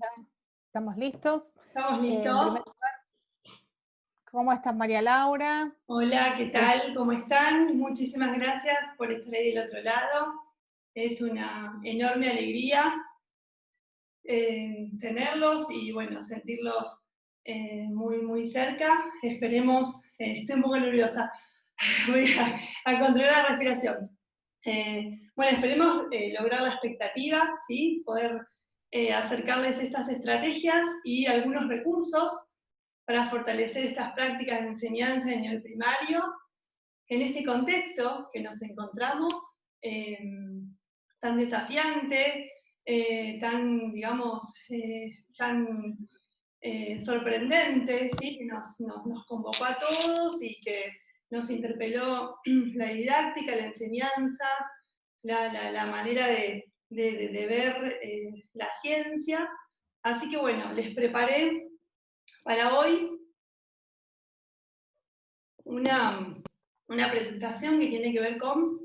Ya estamos listos. ¿Estamos En listos? primer lugar, ¿cómo estás, María Laura? Hola, ¿qué ¿Cómo tal? ¿Cómo están? Muchísimas gracias por estar ahí del otro lado. Es una enorme alegría tenerlos y, bueno, sentirlos muy, muy cerca. Esperemos, estoy un poco nerviosa, voy a controlar la respiración. Bueno, esperemos lograr la expectativa, ¿sí? Poder acercarles estas estrategias y algunos recursos para fortalecer estas prácticas de enseñanza en nivel primario, en este contexto que nos encontramos, eh, tan desafiante, tan, digamos, tan sorprendente, ¿sí? Que nos convocó a todos y que nos interpeló la didáctica, la enseñanza, la manera de ver la ciencia. Así que bueno, les preparé para hoy una, una presentación que tiene que ver con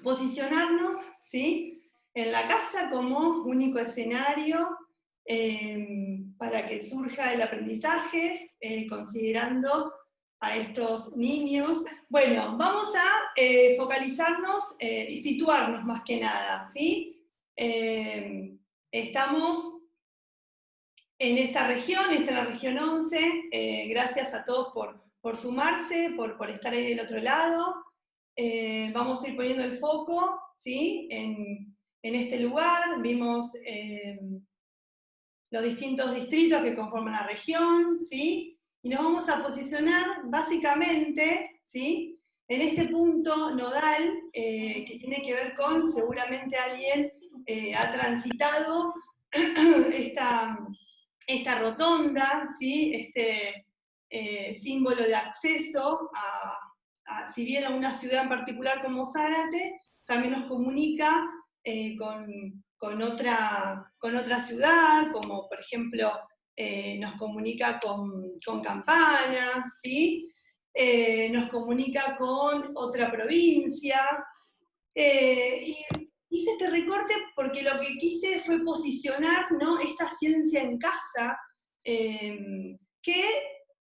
posicionarnos, ¿sí?, en la casa como único escenario para que surja el aprendizaje, considerando a estos niños. Bueno, vamos a focalizarnos y situarnos más que nada, ¿sí? Estamos en esta región, esta es la región 11, gracias a todos por sumarse, por estar ahí del otro lado. Vamos a ir poniendo el foco, ¿sí?, en este lugar. Vimos los distintos distritos que conforman la región, ¿sí? Y nos vamos a posicionar básicamente, ¿sí?, en este punto nodal que tiene que ver con, seguramente alguien ha transitado esta rotonda, ¿sí?, este símbolo de acceso si bien a una ciudad en particular como Zárate, también nos comunica con otra ciudad, como por ejemplo nos comunica con Campana, ¿sí? Nos comunica con otra provincia, y hice este recorte porque lo que quise fue posicionar, ¿no?, esta ciencia en casa, que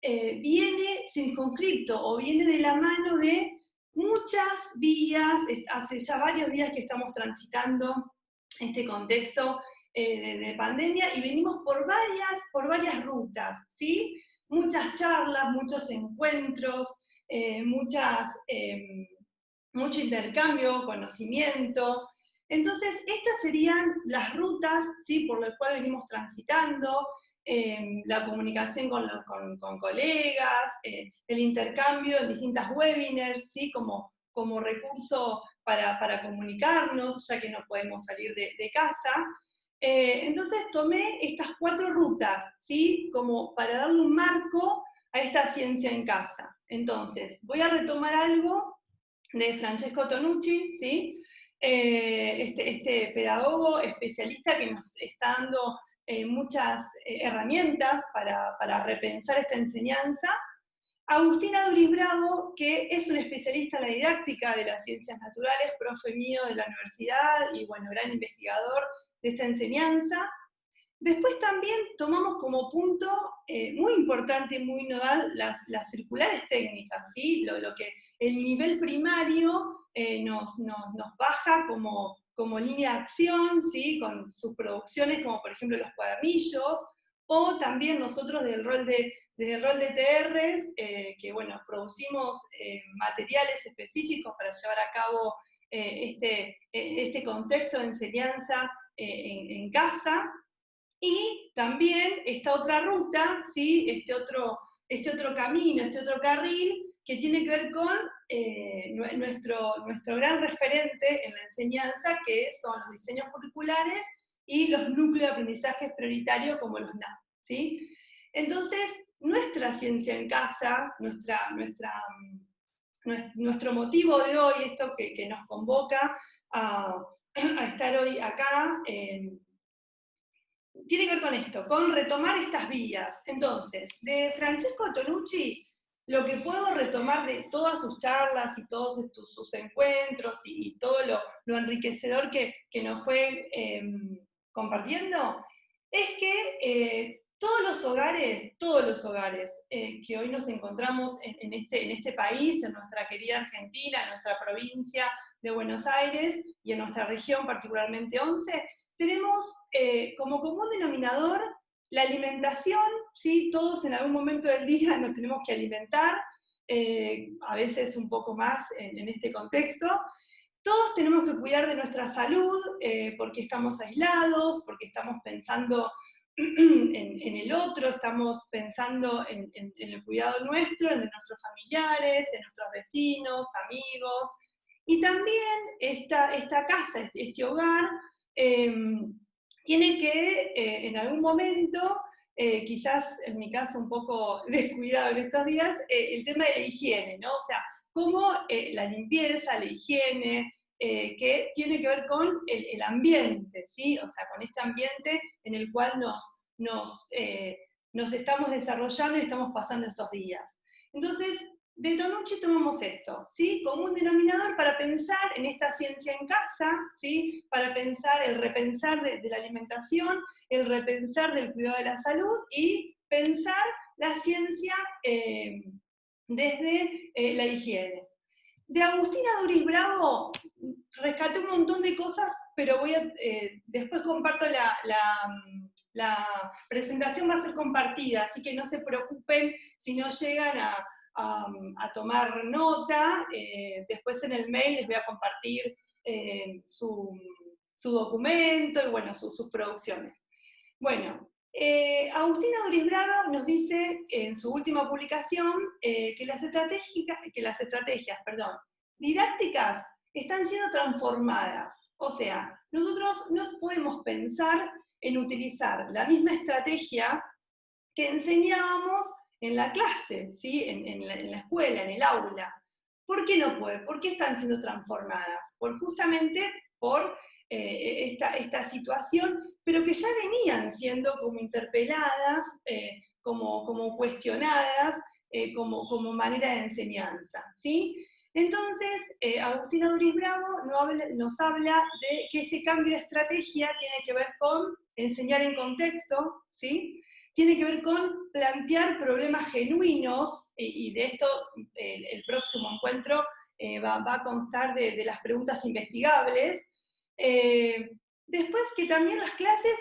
viene circunscripto o viene de la mano de muchas vías. Hace ya varios días que estamos transitando este contexto de pandemia y venimos por varias rutas, ¿sí? Muchas charlas, muchos encuentros, mucho intercambio, conocimiento. Entonces, estas serían las rutas, ¿sí?, por las cuales venimos transitando, la comunicación con colegas, el intercambio en distintas webinars, ¿sí?, como recurso para comunicarnos, ya que no podemos salir de casa. Entonces tomé estas 4 rutas, ¿sí?, como para darle un marco a esta ciencia en casa. Entonces, voy a retomar algo de Francesco Tonucci, ¿sí?, este pedagogo especialista que nos está dando muchas herramientas para repensar esta enseñanza. Agustina Duris Bravo, que es un especialista en la didáctica de las ciencias naturales, profe mío de la universidad y, bueno, gran investigador de esta enseñanza. Después también tomamos como punto muy importante, muy nodal, las circulares técnicas, ¿sí? Lo que el nivel primario nos baja como línea de acción, ¿sí?, con sus producciones, como por ejemplo los cuadernillos, o también nosotros desde el rol de TRs, bueno, producimos materiales específicos para llevar a cabo este contexto de enseñanza en casa. Y también esta otra ruta, ¿sí?, este otro camino, este otro carril, que tiene que ver con nuestro gran referente en la enseñanza, que son los diseños curriculares y los núcleos de aprendizaje prioritarios como los NAP, ¿sí? Entonces, nuestra ciencia en casa, nuestro motivo de hoy, esto que nos convoca a estar hoy acá, tiene que ver con esto, con retomar estas vías. Entonces, de Francesco Tonucci, lo que puedo retomar de todas sus charlas y todos sus encuentros y todo lo enriquecedor que nos fue compartiendo, es que todos los hogares que hoy nos encontramos en este país, en nuestra querida Argentina, en nuestra provincia de Buenos Aires y en nuestra región, particularmente 11, tenemos como común denominador la alimentación, ¿sí? Todos en algún momento del día nos tenemos que alimentar, a veces un poco más en este contexto. Todos tenemos que cuidar de nuestra salud porque estamos aislados, porque estamos pensando en el otro, estamos pensando en el cuidado nuestro, en de nuestros familiares, en nuestros vecinos, amigos. Y también esta casa, este hogar, eh, tiene que en algún momento, quizás en mi caso un poco descuidado en estos días, el tema de la higiene, ¿no? O sea, cómo la limpieza, la higiene, que tiene que ver con el ambiente, ¿sí? O sea, con este ambiente en el cual nos estamos desarrollando y estamos pasando estos días. Entonces, de Tonucci tomamos esto, ¿sí? Como un denominador para pensar en esta ciencia en casa, ¿sí? Para pensar el repensar de la alimentación, el repensar del cuidado de la salud y pensar la ciencia desde la higiene. De Agustina Duris Bravo rescaté un montón de cosas, pero después comparto la presentación, va a ser compartida, así que no se preocupen si no llegan a tomar nota. Después en el mail les voy a compartir su documento y bueno, sus producciones. Bueno, Agustina Duris Bravo nos dice en su última publicación que las estrategias didácticas están siendo transformadas. O sea, nosotros no podemos pensar en utilizar la misma estrategia que enseñábamos en la clase, ¿sí? En la escuela, en el aula. ¿Por qué no puede? ¿Por qué están siendo transformadas? Justamente por esta situación, pero que ya venían siendo como interpeladas, como cuestionadas, como manera de enseñanza, ¿sí? Entonces, Agustina Duris Bravo nos habla de que este cambio de estrategia tiene que ver con enseñar en contexto, ¿sí? Tiene que ver con plantear problemas genuinos, y de esto el próximo encuentro va a constar de las preguntas investigables. Después que también las clases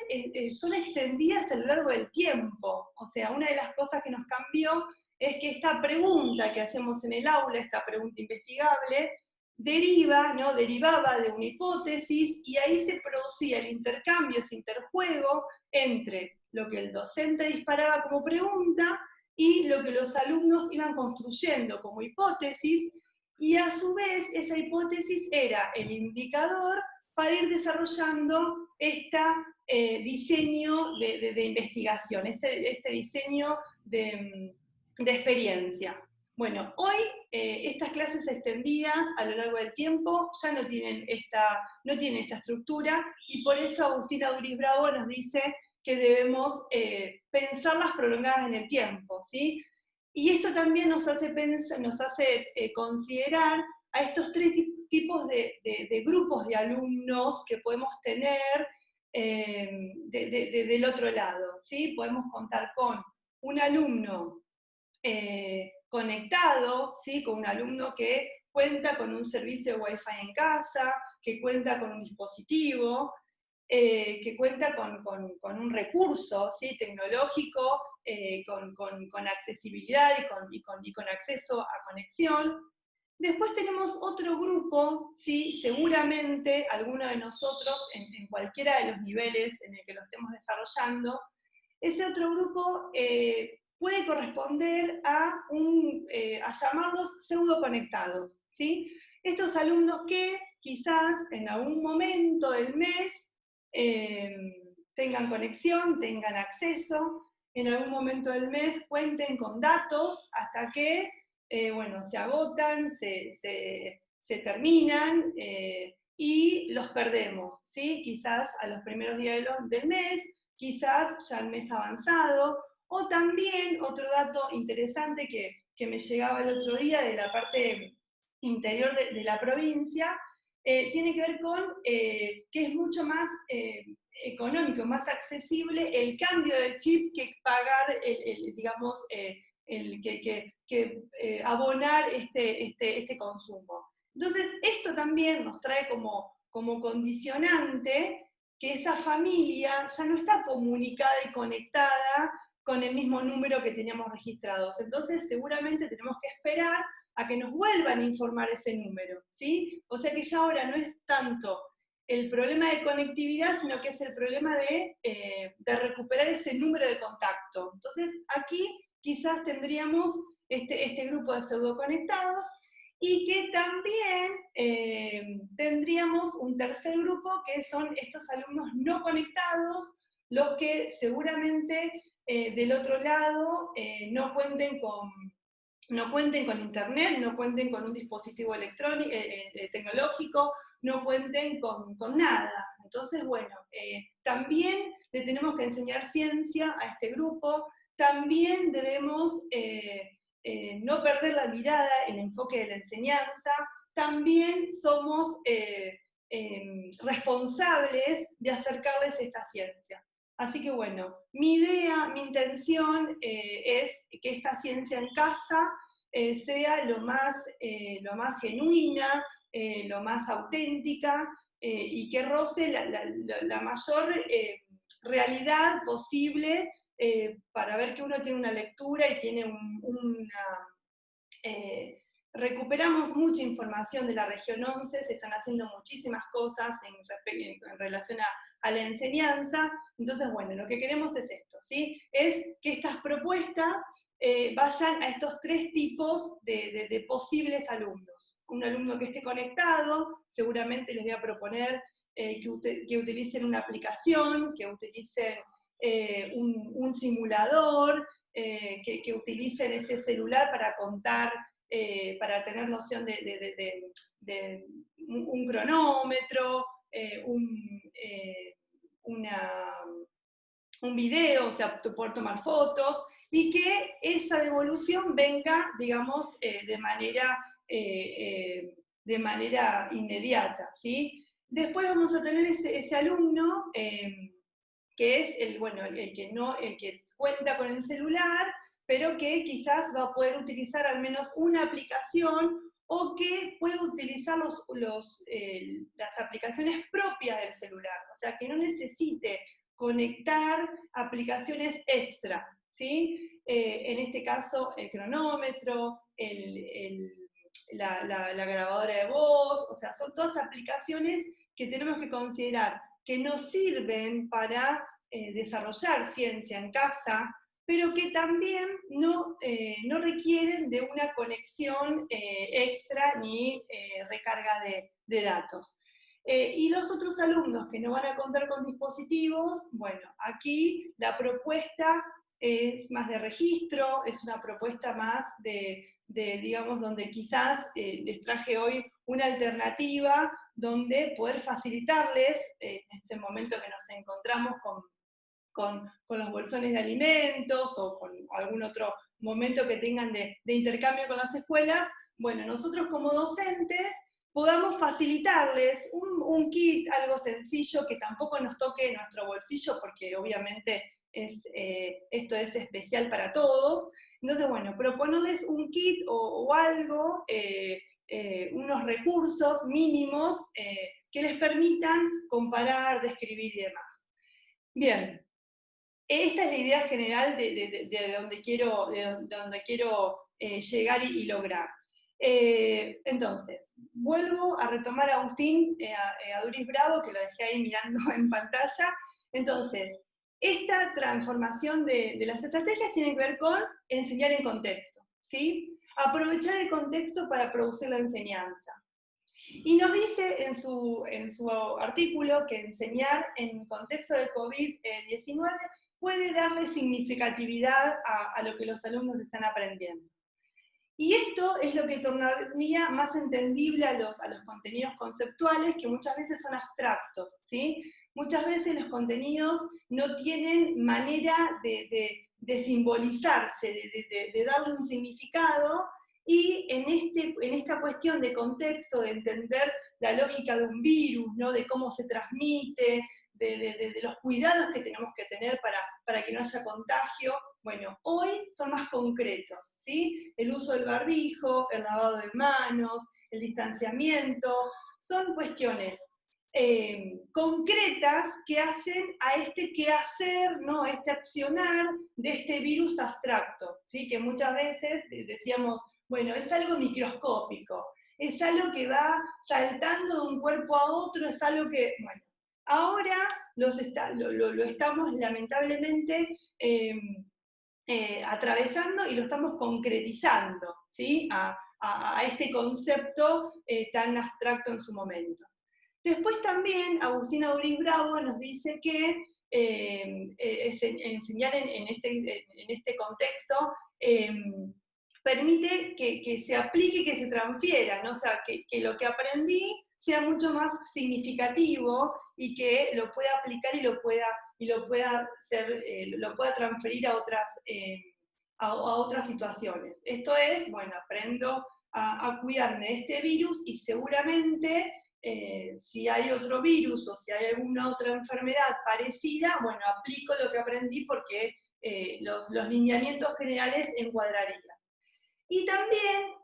son extendidas a lo largo del tiempo. O sea, una de las cosas que nos cambió es que esta pregunta que hacemos en el aula, esta pregunta investigable, derivaba de una hipótesis y ahí se producía el intercambio, ese interjuego entre lo que el docente disparaba como pregunta y lo que los alumnos iban construyendo como hipótesis, y a su vez esa hipótesis era el indicador para ir desarrollando este diseño de investigación, este diseño de experiencia. Bueno, hoy estas clases extendidas a lo largo del tiempo ya no tienen esta estructura, y por eso Agustina Duris Bravo nos dice que debemos pensarlas prolongadas en el tiempo, ¿sí? Y esto también nos hace considerar a estos tres tipos de grupos de alumnos que podemos tener del otro lado, ¿sí? Podemos contar con un alumno conectado, ¿sí? Con un alumno que cuenta con un servicio de Wi-Fi en casa, que cuenta con un dispositivo, que cuenta con un recurso, ¿sí? Tecnológico, con accesibilidad y con acceso a conexión. Después tenemos otro grupo, ¿sí? Seguramente alguno de nosotros, en cualquiera de los niveles en el que lo estemos desarrollando, ese otro grupo puede corresponder a llamarlos pseudo conectados, ¿sí? Estos alumnos que quizás en algún momento del mes tengan conexión, tengan acceso, en algún momento del mes cuenten con datos hasta que se agotan, se terminan y los perdemos, ¿sí? Quizás a los primeros días del mes, quizás ya el mes avanzado, o también otro dato interesante que me llegaba el otro día de la parte interior de la provincia, tiene que ver con que es mucho más económico, más accesible el cambio de chip que pagar, digamos, abonar este consumo. Entonces, esto también nos trae como condicionante que esa familia ya no está comunicada y conectada con el mismo número que teníamos registrados. Entonces, seguramente tenemos que esperar a que nos vuelvan a informar ese número, ¿sí? O sea que ya ahora no es tanto el problema de conectividad, sino que es el problema de recuperar ese número de contacto. Entonces, aquí quizás tendríamos este grupo de pseudoconectados, y que también tendríamos un tercer grupo, que son estos alumnos no conectados, los que seguramente del otro lado no cuenten con internet, no cuenten con un dispositivo electrónico, tecnológico, no cuenten con nada. Entonces, bueno, también le tenemos que enseñar ciencia a este grupo, también debemos no perder la mirada, el enfoque de la enseñanza, también somos responsables de acercarles esta ciencia. Así que bueno, mi idea, mi intención es que esta ciencia en casa sea lo más genuina, lo más auténtica, y que roce la mayor realidad posible, para ver que uno tiene una lectura y tiene recuperamos mucha información de la región 11, se están haciendo muchísimas cosas en relación a la enseñanza. Entonces, bueno, lo que queremos es esto, ¿sí? Es que estas propuestas vayan a estos tres tipos de posibles alumnos. Un alumno que esté conectado, seguramente les voy a proponer que utilicen una aplicación, que utilicen un simulador, que utilicen este celular para contar, para tener noción de un cronómetro, un video, o sea, poder tomar fotos, y que esa devolución venga, digamos, de manera inmediata, ¿sí? Después vamos a tener ese alumno que es el que cuenta con el celular, pero que quizás va a poder utilizar al menos una aplicación, o que puede utilizar las aplicaciones propias del celular, o sea, que no necesite conectar aplicaciones extra, ¿sí? En este caso, el cronómetro, la grabadora de voz, o sea, son todas aplicaciones que tenemos que considerar que nos sirven para desarrollar ciencia en casa, pero que también no requieren de una conexión extra ni recarga de datos. Y los otros alumnos que no van a contar con dispositivos, bueno, aquí la propuesta es más de registro, es una propuesta más digamos, donde quizás les traje hoy una alternativa donde poder facilitarles, en este momento que nos encontramos con los bolsones de alimentos, o con algún otro momento que tengan de intercambio con las escuelas, bueno, nosotros como docentes podamos facilitarles un kit, algo sencillo, que tampoco nos toque nuestro bolsillo, porque obviamente esto es especial para todos. Entonces, bueno, proponerles un kit o algo, unos recursos mínimos que les permitan comparar, describir y demás. Bien, esta es la idea general de donde quiero llegar y lograr. Entonces, vuelvo a retomar a Agustín, a Duris Bravo, que lo dejé ahí mirando en pantalla. Entonces, esta transformación de las estrategias tiene que ver con enseñar en contexto, ¿sí? Aprovechar el contexto para producir la enseñanza. Y nos dice en su artículo que enseñar en contexto de COVID-19 puede darle significatividad a lo que los alumnos están aprendiendo. Y esto es lo que tornaría más entendible a los contenidos conceptuales, que muchas veces son abstractos, ¿sí? Muchas veces los contenidos no tienen manera de simbolizarse, de darle un significado, y en esta cuestión de contexto, de entender la lógica de un virus, ¿no? De cómo se transmite, de los cuidados que tenemos que tener para que no haya contagio, bueno, hoy son más concretos, ¿sí? El uso del barbijo, el lavado de manos, el distanciamiento, son cuestiones concretas que hacen a este quehacer, ¿no? A este accionar de este virus abstracto, ¿sí? Que muchas veces decíamos, bueno, es algo microscópico, es algo que va saltando de un cuerpo a otro, es algo que, bueno, ahora lo estamos lamentablemente atravesando y lo estamos concretizando, ¿sí? A este concepto tan abstracto en su momento. Después también Agustina Duriz Bravo nos dice que enseñar en este contexto permite que se aplique, que se transfiera, ¿no? O sea, que lo que aprendí sea mucho más significativo y que lo pueda aplicar y lo pueda transferir a otras situaciones. Esto es, bueno, aprendo a cuidarme de este virus y seguramente si hay otro virus o si hay alguna otra enfermedad parecida, bueno, aplico lo que aprendí porque los lineamientos generales encuadrarían. Y también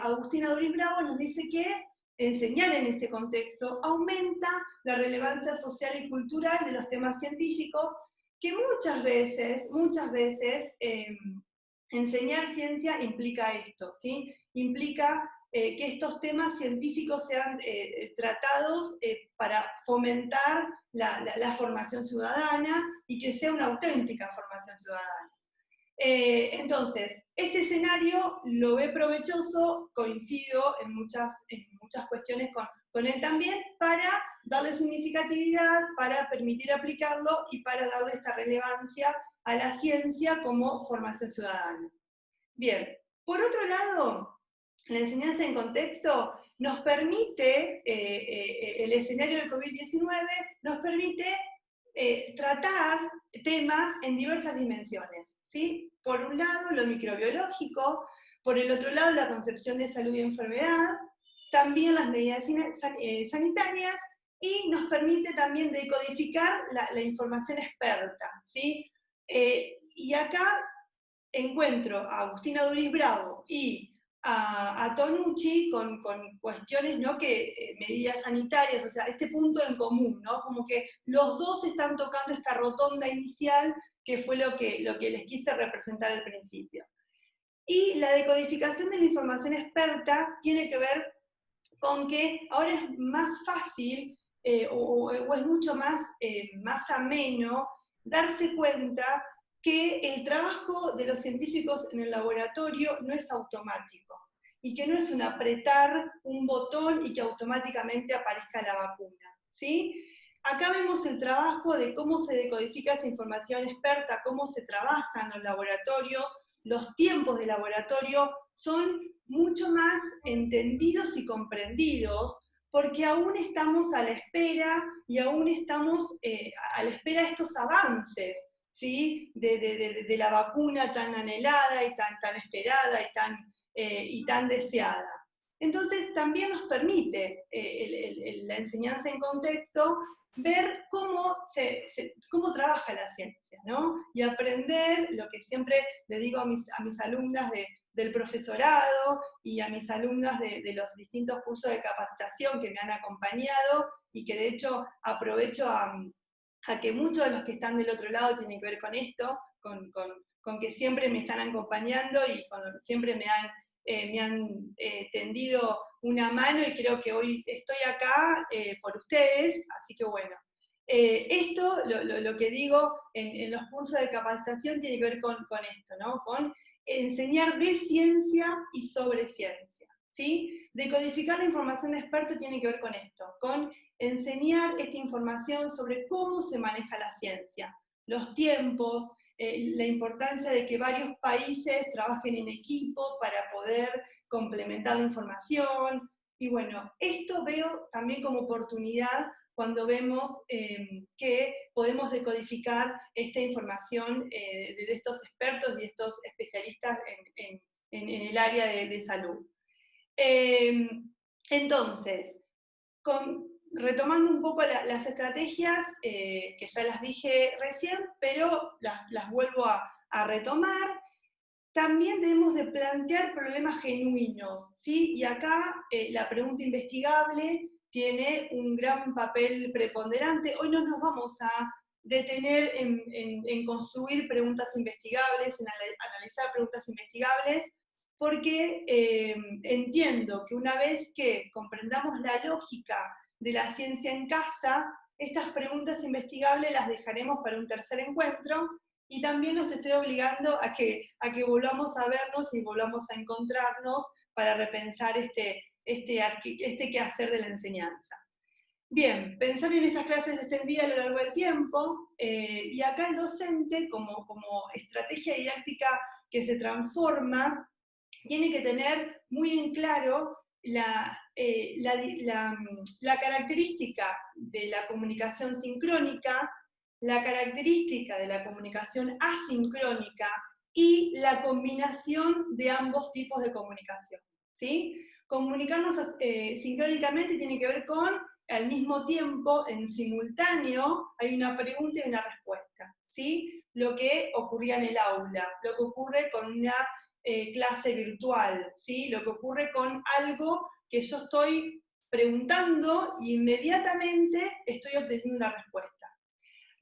Agustina Duriz Bravo nos dice que enseñar en este contexto aumenta la relevancia social y cultural de los temas científicos, que muchas veces enseñar ciencia implica esto, ¿sí? Implica que estos temas científicos sean tratados para fomentar la formación ciudadana y que sea una auténtica formación ciudadana. Entonces, este escenario lo ve provechoso, coincido en muchas cuestiones con él también, para darle significatividad, para permitir aplicarlo y para darle esta relevancia a la ciencia como formación ciudadana. Bien, por otro lado, la enseñanza en contexto nos permite, el escenario del COVID-19 nos permite tratar temas en diversas dimensiones, ¿sí? Por un lado, lo microbiológico, por el otro lado, la concepción de salud y enfermedad, también las medidas sanitarias, y nos permite también decodificar la información experta, ¿sí? Y acá encuentro a Agustina Duriz Bravo y a Tonucci con cuestiones, ¿no? Medidas sanitarias, o sea, este punto en común, ¿no? Como que los dos están tocando esta rotonda inicial que fue lo que les quise representar al principio. Y la decodificación de la información experta tiene que ver con que ahora es más fácil o es mucho más ameno darse cuenta que el trabajo de los científicos en el laboratorio no es automático y que no es un apretar un botón y que automáticamente aparezca la vacuna, ¿sí? Acá vemos el trabajo de cómo se decodifica esa información experta, cómo se trabaja en los laboratorios, los tiempos de laboratorio son mucho más entendidos y comprendidos, porque aún estamos a la espera y aún estamos a la espera de estos avances, ¿sí? de la vacuna tan anhelada y tan esperada y tan deseada. Entonces también nos permite la enseñanza en contexto ver cómo trabaja la ciencia, ¿no? Y aprender lo que siempre le digo a mis alumnas del profesorado y a mis alumnas de los distintos cursos de capacitación que me han acompañado y que de hecho aprovecho a que muchos de los que están del otro lado tienen que ver con esto, con que siempre me están acompañando y siempre me han tendido una mano y creo que hoy estoy acá por ustedes, así que bueno. Esto, lo que digo en los cursos de capacitación tiene que ver con esto, ¿no? Con enseñar de ciencia y sobre ciencia, ¿sí? Decodificar la información de experto tiene que ver con esto, con enseñar esta información sobre cómo se maneja la ciencia, los tiempos, la importancia de que varios países trabajen en equipo para poder complementar la información. Y bueno, esto veo también como oportunidad cuando vemos que podemos decodificar esta información de estos expertos y estos especialistas en el área de salud. Entonces, retomando un poco las estrategias, que ya las dije recién, pero las vuelvo a retomar. También debemos de plantear problemas genuinos, ¿sí? Y acá la pregunta investigable tiene un gran papel preponderante. Hoy no nos vamos a detener en construir preguntas investigables, en analizar preguntas investigables, porque entiendo que una vez que comprendamos la lógica de la ciencia en casa, estas preguntas investigables las dejaremos para un tercer encuentro, y también los estoy obligando a que volvamos a vernos y volvamos a encontrarnos para repensar este quehacer de la enseñanza. Bien, pensar en estas clases extendidas a lo largo del tiempo, y acá el docente, como estrategia didáctica que se transforma, tiene que tener muy en claro la característica de la comunicación sincrónica, la característica de la comunicación asincrónica y la combinación de ambos tipos de comunicación, ¿sí? Comunicarnos sincrónicamente tiene que ver con, al mismo tiempo, en simultáneo, hay una pregunta y una respuesta, ¿sí? Lo que ocurría en el aula, lo que ocurre con una clase virtual, ¿sí? Lo que ocurre con algo que yo estoy preguntando y inmediatamente estoy obteniendo una respuesta.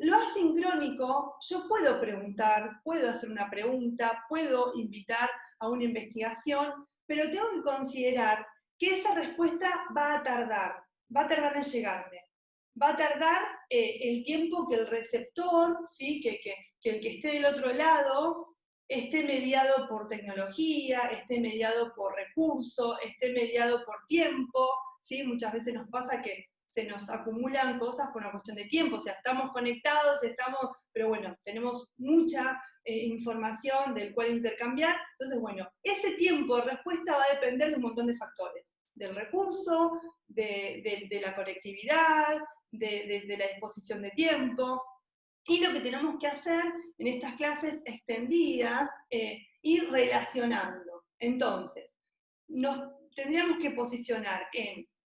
Lo asincrónico, yo puedo preguntar, puedo hacer una pregunta, puedo invitar a una investigación, pero tengo que considerar que esa respuesta va a tardar en llegarme. Va a tardar el tiempo que el receptor, ¿sí? que el que esté del otro lado, esté mediado por tecnología, esté mediado por recurso, esté mediado por tiempo, ¿sí? Muchas veces nos pasa que se nos acumulan cosas por una cuestión de tiempo, o sea, estamos conectados, pero bueno, tenemos mucha información del cual intercambiar, entonces bueno, ese tiempo de respuesta va a depender de un montón de factores, del recurso, de la conectividad, de la disposición de tiempo, y lo que tenemos que hacer en estas clases extendidas, ir relacionando. Entonces, nos tendríamos que posicionar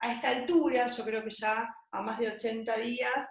a esta altura, yo creo que ya a más de 80 días,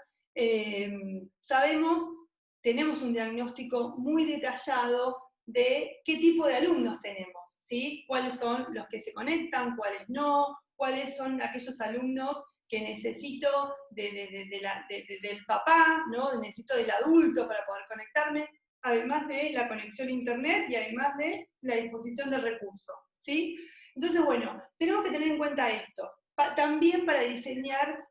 tenemos un diagnóstico muy detallado de qué tipo de alumnos tenemos, ¿sí? Cuáles son los que se conectan, cuáles no, cuáles son aquellos alumnos que necesito del papá, ¿no? Necesito del adulto para poder conectarme, además de la conexión a internet y además de la disposición del recurso, ¿sí? Entonces, bueno, tenemos que tener en cuenta esto, también para diseñar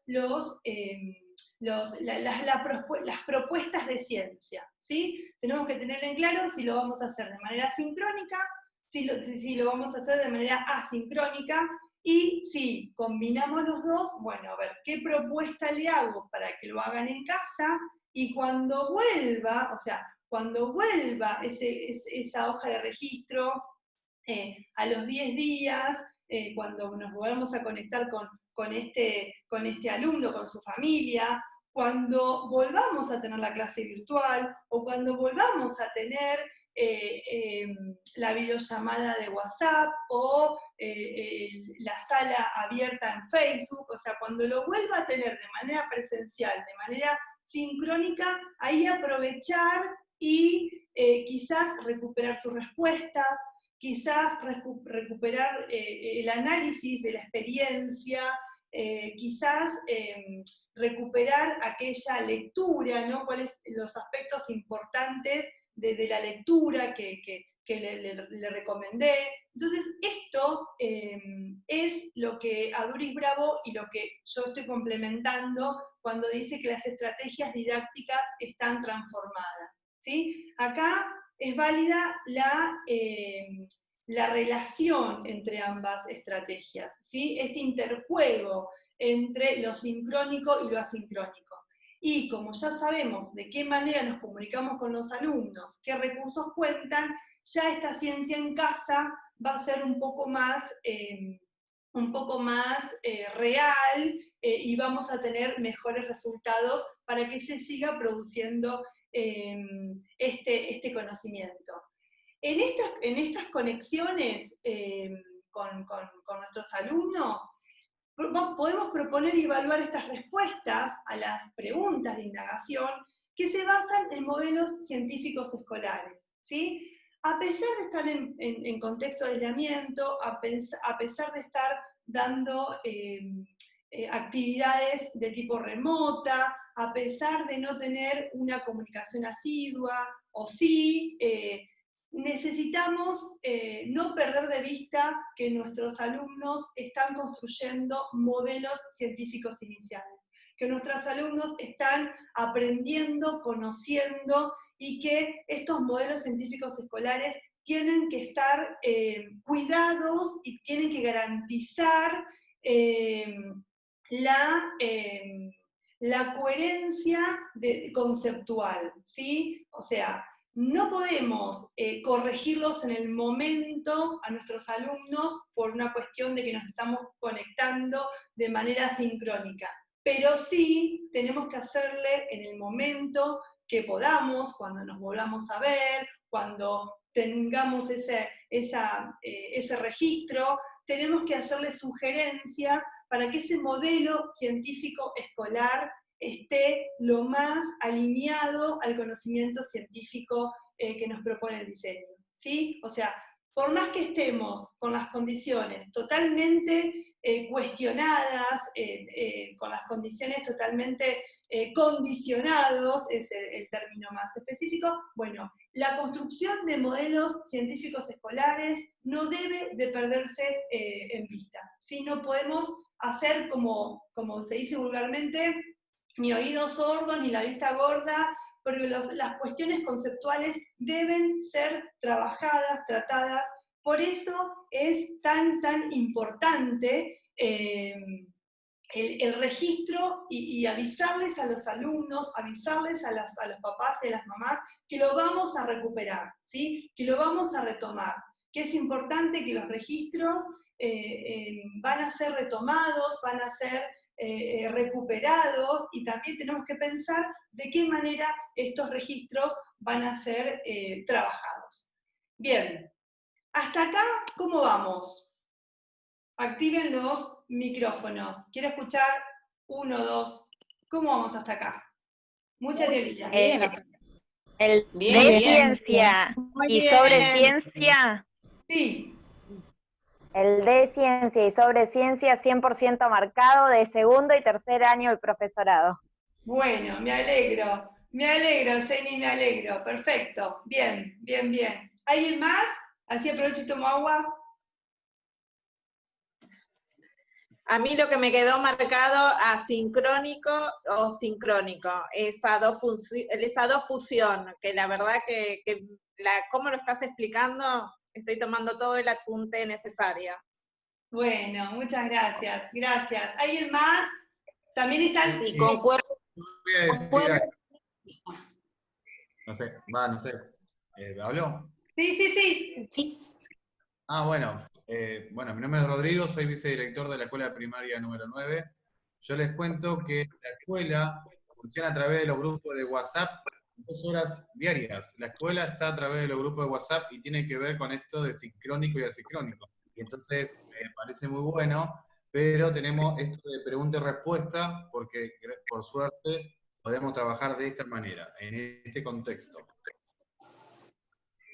las propuestas de ciencia, ¿sí? Tenemos que tener en claro si lo vamos a hacer de manera sincrónica, si lo vamos a hacer de manera asincrónica, y si combinamos los dos, bueno, a ver, ¿qué propuesta le hago para que lo hagan en casa? Y cuando vuelva, o sea, cuando vuelva esa hoja de registro, a los 10 días, cuando nos volvamos a conectar con este alumno, con su familia, cuando volvamos a tener la clase virtual o cuando volvamos a tener la videollamada de WhatsApp o la sala abierta en Facebook, o sea, cuando lo vuelva a tener de manera presencial, de manera sincrónica, ahí aprovechar y quizás recuperar sus respuestas, quizás recuperar el análisis de la experiencia, quizás recuperar aquella lectura, ¿no? Cuáles los aspectos importantes de la lectura que le recomendé. Entonces, esto es lo que a Doris Bravo y lo que yo estoy complementando cuando dice que las estrategias didácticas están transformadas, ¿sí? Acá es válida la relación entre ambas estrategias, ¿sí? Este interjuego entre lo sincrónico y lo asincrónico. Y como ya sabemos de qué manera nos comunicamos con los alumnos, qué recursos cuentan, ya esta ciencia en casa va a ser un poco más real, y vamos a tener mejores resultados para que se siga produciendo este conocimiento. En estas conexiones con nuestros alumnos, podemos proponer y evaluar estas respuestas a las preguntas de indagación que se basan en modelos científicos escolares, ¿sí? A pesar de estar en contexto de aislamiento, a pesar de estar dando actividades de tipo remota, a pesar de no tener una comunicación asidua, o sí, necesitamos no perder de vista que nuestros alumnos están construyendo modelos científicos iniciales, que nuestros alumnos están aprendiendo, conociendo, y que estos modelos científicos escolares tienen que estar cuidados y tienen que garantizar la coherencia conceptual, ¿sí? O sea, no podemos corregirlos en el momento a nuestros alumnos por una cuestión de que nos estamos conectando de manera sincrónica, pero sí tenemos que hacerle en el momento que podamos, cuando nos volvamos a ver, cuando tengamos ese registro, tenemos que hacerle sugerencias para que ese modelo científico escolar esté lo más alineado al conocimiento científico que nos propone el diseño, ¿sí? O sea, por más que estemos con las condiciones totalmente cuestionadas, con las condiciones totalmente condicionados, es el término más específico, bueno, la construcción de modelos científicos escolares no debe de perderse en vista, ¿sí? No podemos hacer como se dice vulgarmente, ni oídos sordos, ni la vista gorda, porque las cuestiones conceptuales deben ser trabajadas, tratadas. Por eso es tan importante el registro y avisarles a los alumnos, avisarles a los papás y a las mamás que lo vamos a recuperar, ¿sí? Que lo vamos a retomar, que es importante que los registros van a ser retomados, van a ser recuperados, y también tenemos que pensar de qué manera estos registros van a ser trabajados. Bien, hasta acá, ¿cómo vamos? Activen los micrófonos. Quiero escuchar 1, 2. ¿Cómo vamos hasta acá? Mucha teoría. El Bien, de bien. ciencia Muy y bien. sobre ciencia. Sí. El de ciencia y sobre ciencia 100% marcado de segundo y tercer año el profesorado. Bueno, me alegro, Jenny, me alegro. Perfecto. Bien, bien, bien. ¿Alguien más? Así aprovecho y tomo agua. A mí lo que me quedó marcado asincrónico o sincrónico, esa fusión, que la verdad que cómo lo estás explicando, estoy tomando todo el apunte necesario. Bueno, muchas gracias, gracias. ¿Alguien más? También están... Y concuerdo. Voy a decir, no sé, ¿habló? Sí. Ah, bueno, mi nombre es Rodrigo, soy vicedirector de la Escuela Primaria número 9. Yo les cuento que la escuela funciona a través de los grupos de WhatsApp 2 horas diarias. La escuela está a través de los grupos de WhatsApp y tiene que ver con esto de sincrónico y asincrónico. Y entonces me parece muy bueno, pero tenemos esto de pregunta y respuesta, porque por suerte podemos trabajar de esta manera, en este contexto.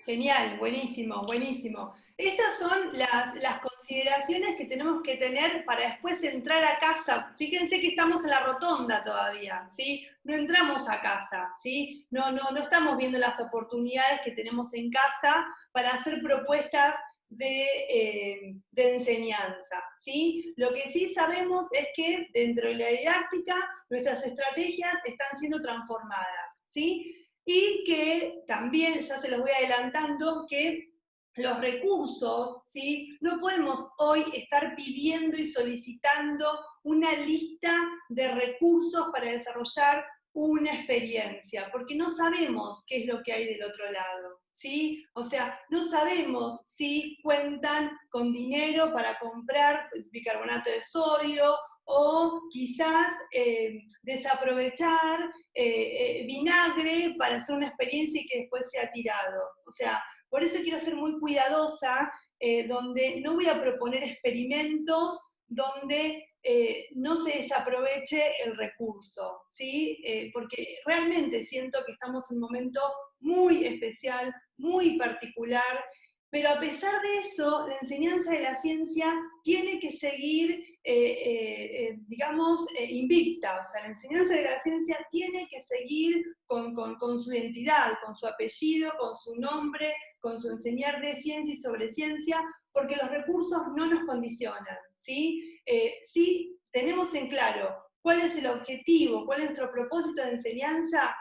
Genial, buenísimo, buenísimo. Estas son las consideraciones que tenemos que tener para después entrar a casa. Fíjense que estamos en la rotonda todavía, ¿sí? No entramos a casa, ¿sí? No estamos viendo las oportunidades que tenemos en casa para hacer propuestas de enseñanza, ¿sí? Lo que sí sabemos es que dentro de la didáctica nuestras estrategias están siendo transformadas, ¿sí? Y que también, ya se los voy adelantando, que los recursos, ¿sí? No podemos hoy estar pidiendo y solicitando una lista de recursos para desarrollar una experiencia, porque no sabemos qué es lo que hay del otro lado, ¿sí? O sea, no sabemos si cuentan con dinero para comprar bicarbonato de sodio, o quizás desaprovechar vinagre para hacer una experiencia y que después sea tirado. O sea, por eso quiero ser muy cuidadosa, donde no voy a proponer experimentos donde no se desaproveche el recurso, ¿sí? Porque realmente siento que estamos en un momento muy especial, muy particular, pero a pesar de eso, la enseñanza de la ciencia tiene que seguir, digamos, invicta. O sea, la enseñanza de la ciencia tiene que seguir con su identidad, con su apellido, con su nombre, con su enseñar de ciencia y sobre ciencia, porque los recursos no nos condicionan, ¿sí? Si tenemos en claro cuál es el objetivo, cuál es nuestro propósito de enseñanza,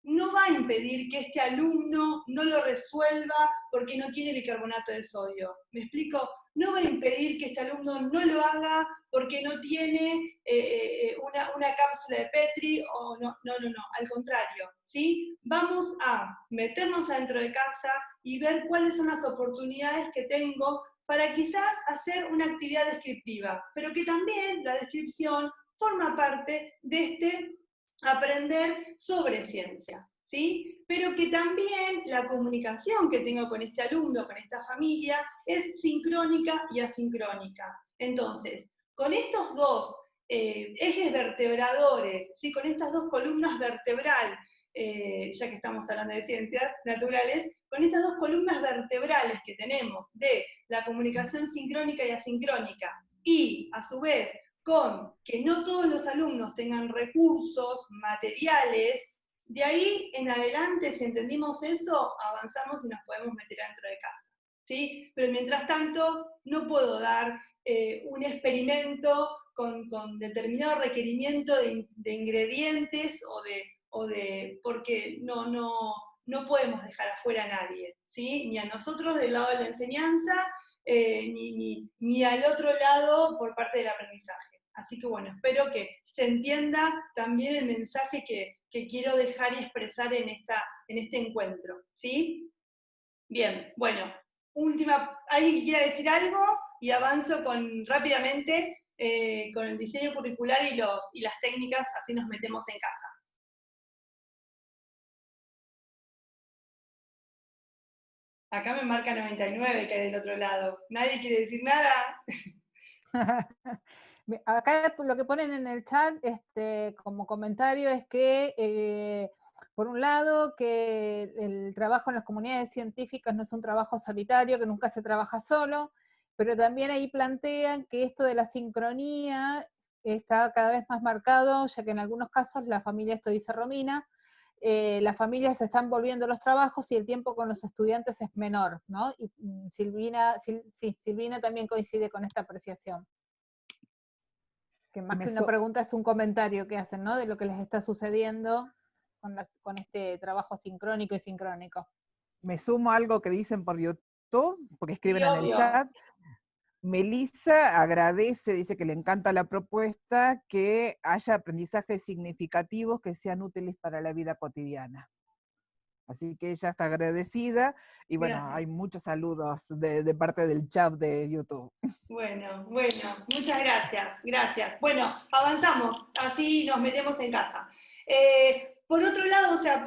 no va a impedir que este alumno no lo resuelva porque no tiene bicarbonato de sodio. ¿Me explico? No va a impedir que este alumno no lo haga porque no tiene una cápsula de Petri, o no, al contrario, ¿sí? Vamos a meternos adentro de casa y ver cuáles son las oportunidades que tengo para quizás hacer una actividad descriptiva, pero que también la descripción forma parte de este aprender sobre ciencia, ¿sí? Pero que también la comunicación que tengo con este alumno, con esta familia, es sincrónica y asincrónica. Entonces, con estos dos ejes vertebradores, ¿sí? Con estas dos columnas vertebrales, ya que estamos hablando de ciencias naturales, con estas dos columnas vertebrales que tenemos de la comunicación sincrónica y asincrónica, y a su vez con que no todos los alumnos tengan recursos materiales, de ahí en adelante, si entendimos eso, avanzamos y nos podemos meter dentro de casa, ¿sí? Pero mientras tanto, no puedo dar un experimento con determinado requerimiento de ingredientes porque no podemos dejar afuera a nadie, ¿sí? Ni a nosotros del lado de la enseñanza, ni al otro lado por parte del aprendizaje. Así que bueno, espero que se entienda también el mensaje que quiero dejar y expresar en este encuentro, ¿sí? Bien, bueno, ¿alguien que quiera decir algo? Y avanzo rápidamente con el diseño curricular y las técnicas, así nos metemos en casa. Acá me marca 99 que hay del otro lado. ¿Nadie quiere decir nada? Acá lo que ponen en el chat como comentario es que, por un lado, que el trabajo en las comunidades científicas no es un trabajo solitario, que nunca se trabaja solo, pero también ahí plantean que esto de la sincronía está cada vez más marcado, ya que en algunos casos la familia, esto dice Romina, las familias se están volviendo los trabajos y el tiempo con los estudiantes es menor, ¿no? Y Silvina también coincide con esta apreciación. Que más que una pregunta es un comentario que hacen, ¿no? De lo que les está sucediendo con este trabajo sincrónico y sincrónico. Me sumo a algo que dicen por YouTube, porque escriben en el chat. Melissa agradece, dice que le encanta la propuesta, que haya aprendizajes significativos que sean útiles para la vida cotidiana. Así que ella está agradecida, y bueno, gracias. Hay muchos saludos de parte del chat de YouTube. Bueno, muchas gracias. Bueno, avanzamos, así nos metemos en casa. Por otro lado, o sea,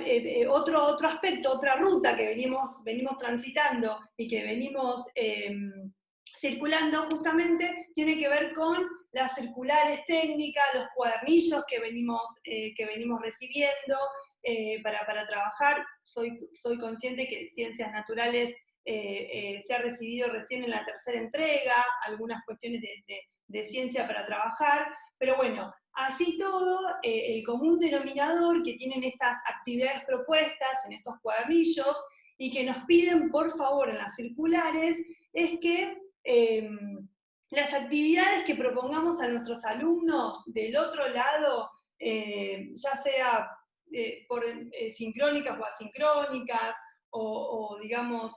otro aspecto, otra ruta que venimos transitando y que venimos circulando justamente, tiene que ver con las circulares técnicas, los cuadernillos que venimos recibiendo para trabajar. Soy consciente que Ciencias Naturales se ha recibido recién en la tercera entrega, algunas cuestiones de ciencia para trabajar, pero bueno, así todo, el común denominador que tienen estas actividades propuestas en estos cuadernillos y que nos piden por favor en las circulares es que las actividades que propongamos a nuestros alumnos del otro lado, ya sea sincrónicas o asincrónicas, o digamos,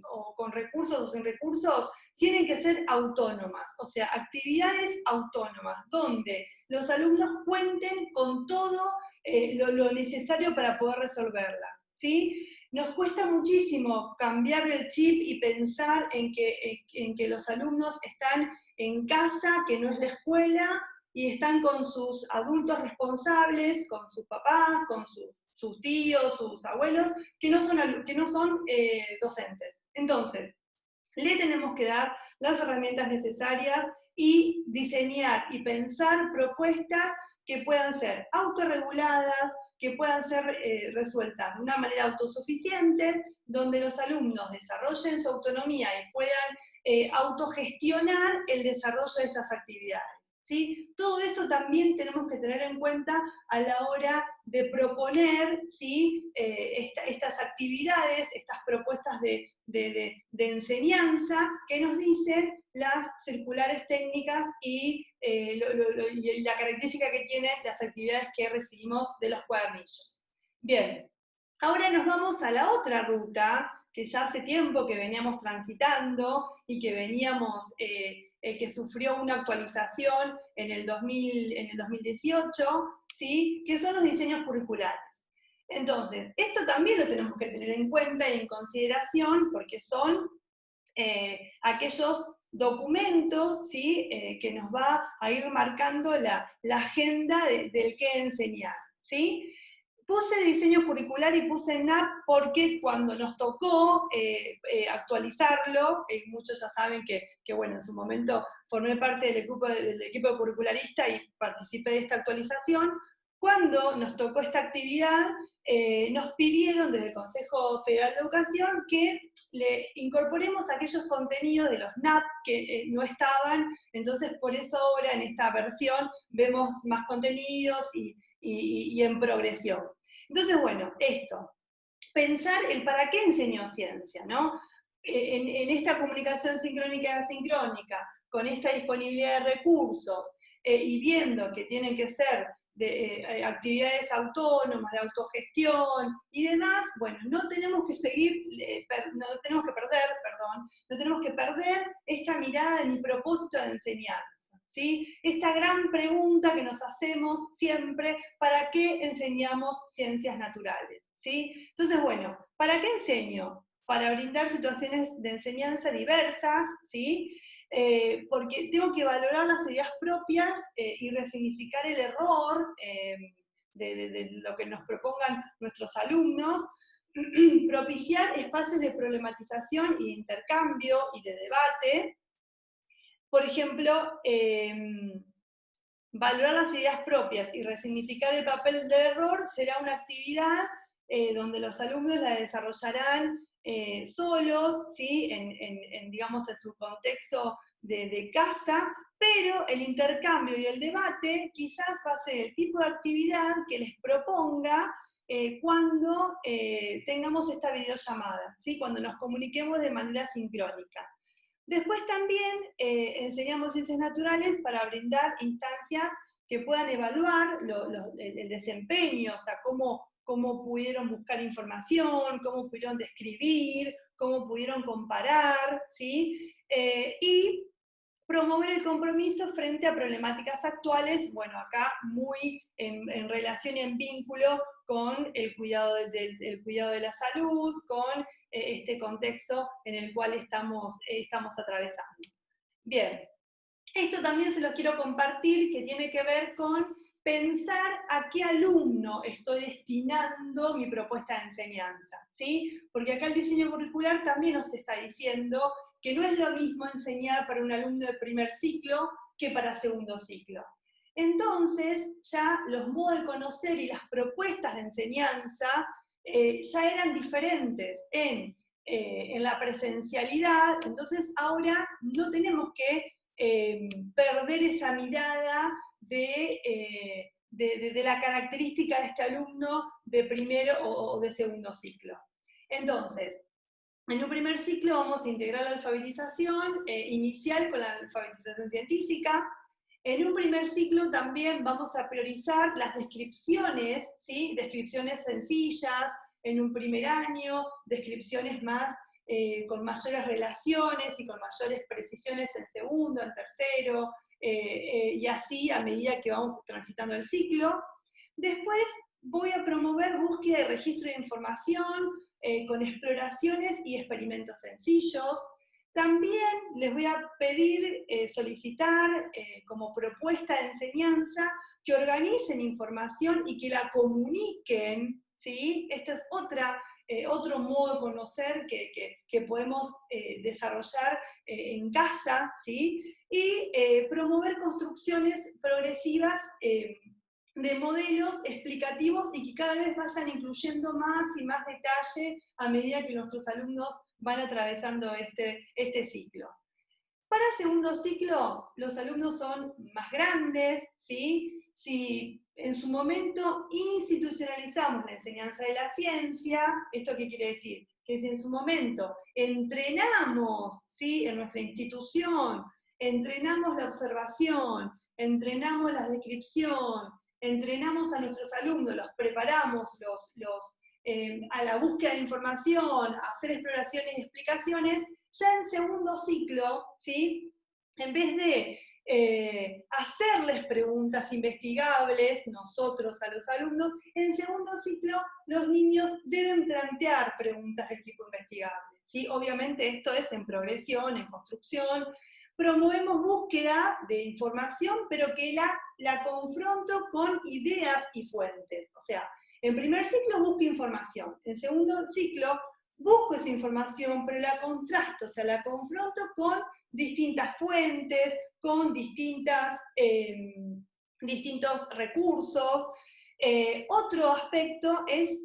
o con recursos o sin recursos, tienen que ser autónomas, o sea, actividades autónomas, donde los alumnos cuenten con todo lo necesario para poder resolverlas, ¿sí? Nos cuesta muchísimo cambiar el chip y pensar en que los alumnos están en casa, que no es la escuela, y están con sus adultos responsables, con sus papás, con sus tíos, sus abuelos, que no son docentes. Entonces, le tenemos que dar las herramientas necesarias y diseñar y pensar propuestas que puedan ser autorreguladas, que puedan ser resueltas de una manera autosuficiente, donde los alumnos desarrollen su autonomía y puedan autogestionar el desarrollo de estas actividades. ¿Sí? Todo eso también tenemos que tener en cuenta a la hora de proponer, ¿sí? Estas actividades, estas propuestas de enseñanza que nos dicen las circulares técnicas y la característica que tienen las actividades que recibimos de los cuadernillos. Bien, ahora nos vamos a la otra ruta, que ya hace tiempo que veníamos transitando y que veníamos... que sufrió una actualización en el 2018, ¿sí? Que son los diseños curriculares. Entonces, esto también lo tenemos que tener en cuenta y en consideración porque son aquellos documentos, ¿sí? Que nos va a ir marcando la agenda del qué enseñar, ¿sí? Puse diseño curricular y puse NAP porque cuando nos tocó actualizarlo, muchos ya saben que bueno, en su momento formé parte del equipo curricularista y participé de esta actualización. Cuando nos tocó esta actividad, nos pidieron desde el Consejo Federal de Educación que le incorporemos aquellos contenidos de los NAP que no estaban, entonces por eso ahora en esta versión vemos más contenidos y en progresión. Entonces, bueno, esto, pensar el para qué enseño ciencia, ¿no? En esta comunicación sincrónica y asincrónica, con esta disponibilidad de recursos, y viendo que tienen que ser de actividades autónomas, de autogestión y demás, bueno, no tenemos que perder esta mirada de mi propósito de enseñanza. ¿Sí? Esta gran pregunta que nos hacemos siempre, ¿para qué enseñamos ciencias naturales? ¿Sí? Entonces, bueno, ¿para qué enseño? Para brindar situaciones de enseñanza diversas, ¿sí? Porque tengo que valorar las ideas propias y resignificar el error de lo que nos propongan nuestros alumnos, propiciar espacios de problematización y de intercambio y de debate. Por ejemplo, valorar las ideas propias y resignificar el papel del error será una actividad donde los alumnos la desarrollarán solos, ¿sí? Digamos, en su contexto de casa, pero el intercambio y el debate quizás va a ser el tipo de actividad que les proponga cuando tengamos esta videollamada, ¿sí? Cuando nos comuniquemos de manera sincrónica. Después también enseñamos ciencias naturales para brindar instancias que puedan evaluar el desempeño, o sea, cómo pudieron buscar información, cómo pudieron describir, cómo pudieron comparar, ¿sí? Y promover el compromiso frente a problemáticas actuales, bueno, acá muy en relación y en vínculo con el cuidado de la salud, con este contexto en el cual estamos atravesando. Bien, esto también se lo quiero compartir, que tiene que ver con pensar a qué alumno estoy destinando mi propuesta de enseñanza, ¿sí? Porque acá el diseño curricular también nos está diciendo que no es lo mismo enseñar para un alumno de primer ciclo que para segundo ciclo. Entonces, ya los modos de conocer y las propuestas de enseñanza ya eran diferentes en la presencialidad, entonces ahora no tenemos que perder esa mirada de la característica de este alumno de primero o de segundo ciclo. Entonces, en un primer ciclo vamos a integrar la alfabetización inicial con la alfabetización científica. En un primer ciclo también vamos a priorizar las descripciones, ¿sí? Descripciones sencillas en un primer año, descripciones más con mayores relaciones y con mayores precisiones en segundo, en tercero, y así a medida que vamos transitando el ciclo. Después voy a promover búsqueda y registro de información con exploraciones y experimentos sencillos. También les voy a pedir, solicitar como propuesta de enseñanza que organicen información y que la comuniquen, ¿sí? Esta es otra otro modo de conocer que podemos desarrollar en casa, ¿sí? Y promover construcciones progresivas de modelos explicativos y que cada vez vayan incluyendo más y más detalle a medida que nuestros alumnos van atravesando este ciclo. Para segundo ciclo, los alumnos son más grandes, ¿sí? Si en su momento institucionalizamos la enseñanza de la ciencia, ¿esto qué quiere decir? Que si en su momento entrenamos, ¿sí? En nuestra institución, entrenamos la observación, entrenamos la descripción, entrenamos a nuestros alumnos, los preparamos a la búsqueda de información, a hacer exploraciones y explicaciones, ya en segundo ciclo, ¿sí? En vez de hacerles preguntas investigables, nosotros a los alumnos, en segundo ciclo los niños deben plantear preguntas de tipo investigable, ¿sí? Obviamente esto es en progresión, en construcción. Promovemos búsqueda de información, pero que la confronto con ideas y fuentes. O sea, en primer ciclo busco información, en segundo ciclo busco esa información, pero la contrasto, o sea, la confronto con distintas fuentes, con distintos recursos. Otro aspecto es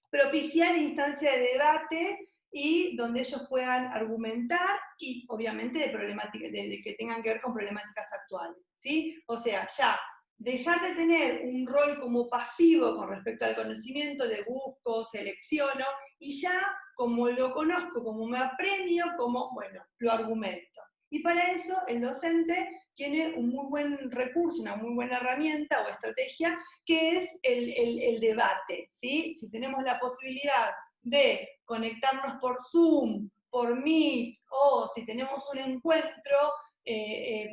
propiciar instancias de debate y donde ellos puedan argumentar y obviamente de que tengan que ver con problemáticas actuales, ¿sí? O sea, ya dejar de tener un rol como pasivo con respecto al conocimiento de busco, selecciono, y ya como lo conozco, como me apremio, como, bueno, lo argumento. Y para eso el docente tiene un muy buen recurso, una muy buena herramienta o estrategia, que es el debate, ¿sí? Si tenemos la posibilidad de conectarnos por Zoom, por Meet, o si tenemos un encuentro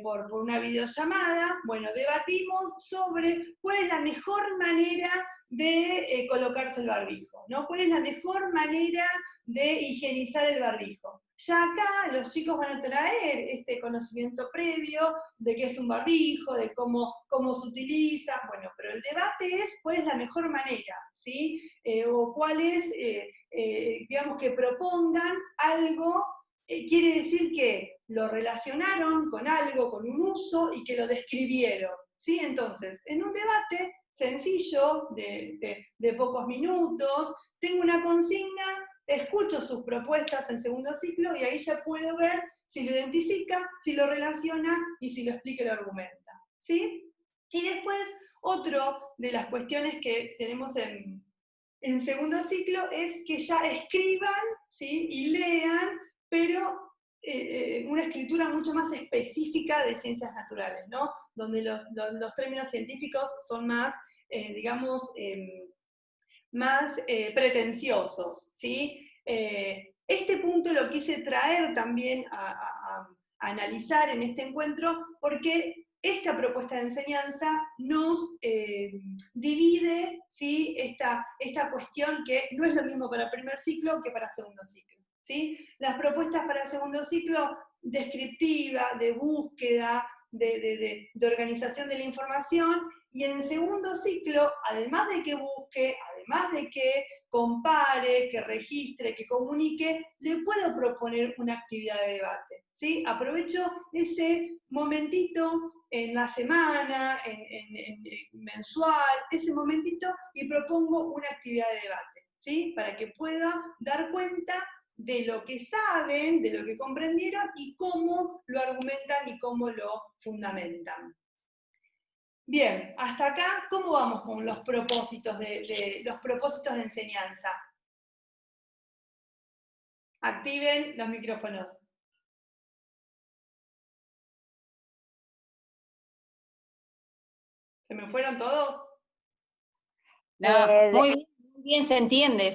por una videollamada, bueno, debatimos sobre cuál es la mejor manera de colocarse el barbijo, ¿no? ¿Cuál es la mejor manera de higienizar el barbijo? Ya acá los chicos van a traer este conocimiento previo de qué es un barbijo, de cómo se utiliza, bueno, pero el debate es cuál es la mejor manera, ¿sí? O cuál es, digamos, que propongan algo, quiere decir que lo relacionaron con algo, con un uso, y que lo describieron, ¿sí? Entonces, en un debate sencillo, de pocos minutos, tengo una consigna, escucho sus propuestas en segundo ciclo y ahí ya puedo ver si lo identifica, si lo relaciona y si lo explica y lo argumenta, ¿sí? Y después, otro de las cuestiones que tenemos en segundo ciclo es que ya escriban, ¿sí? Y lean, pero una escritura mucho más específica de ciencias naturales, ¿no? Donde los términos científicos son más, digamos, más pretenciosos, ¿sí? Este punto lo quise traer también a analizar en este encuentro porque esta propuesta de enseñanza nos divide, ¿sí? esta cuestión que no es lo mismo para primer ciclo que para segundo ciclo, ¿sí? Las propuestas para segundo ciclo, descriptiva, de búsqueda, de organización de la información, y en segundo ciclo, además de que busque, además de que compare, que registre, que comunique, le puedo proponer una actividad de debate, ¿sí? Aprovecho ese momentito en la semana, en mensual, ese momentito, y propongo una actividad de debate, ¿sí? Para que pueda dar cuenta de lo que saben, de lo que comprendieron, y cómo lo argumentan y cómo lo fundamentan. Bien, hasta acá, ¿cómo vamos con los propósitos los propósitos de enseñanza? Activen los micrófonos. ¿Se me fueron todos? No, muy bien, se entiende,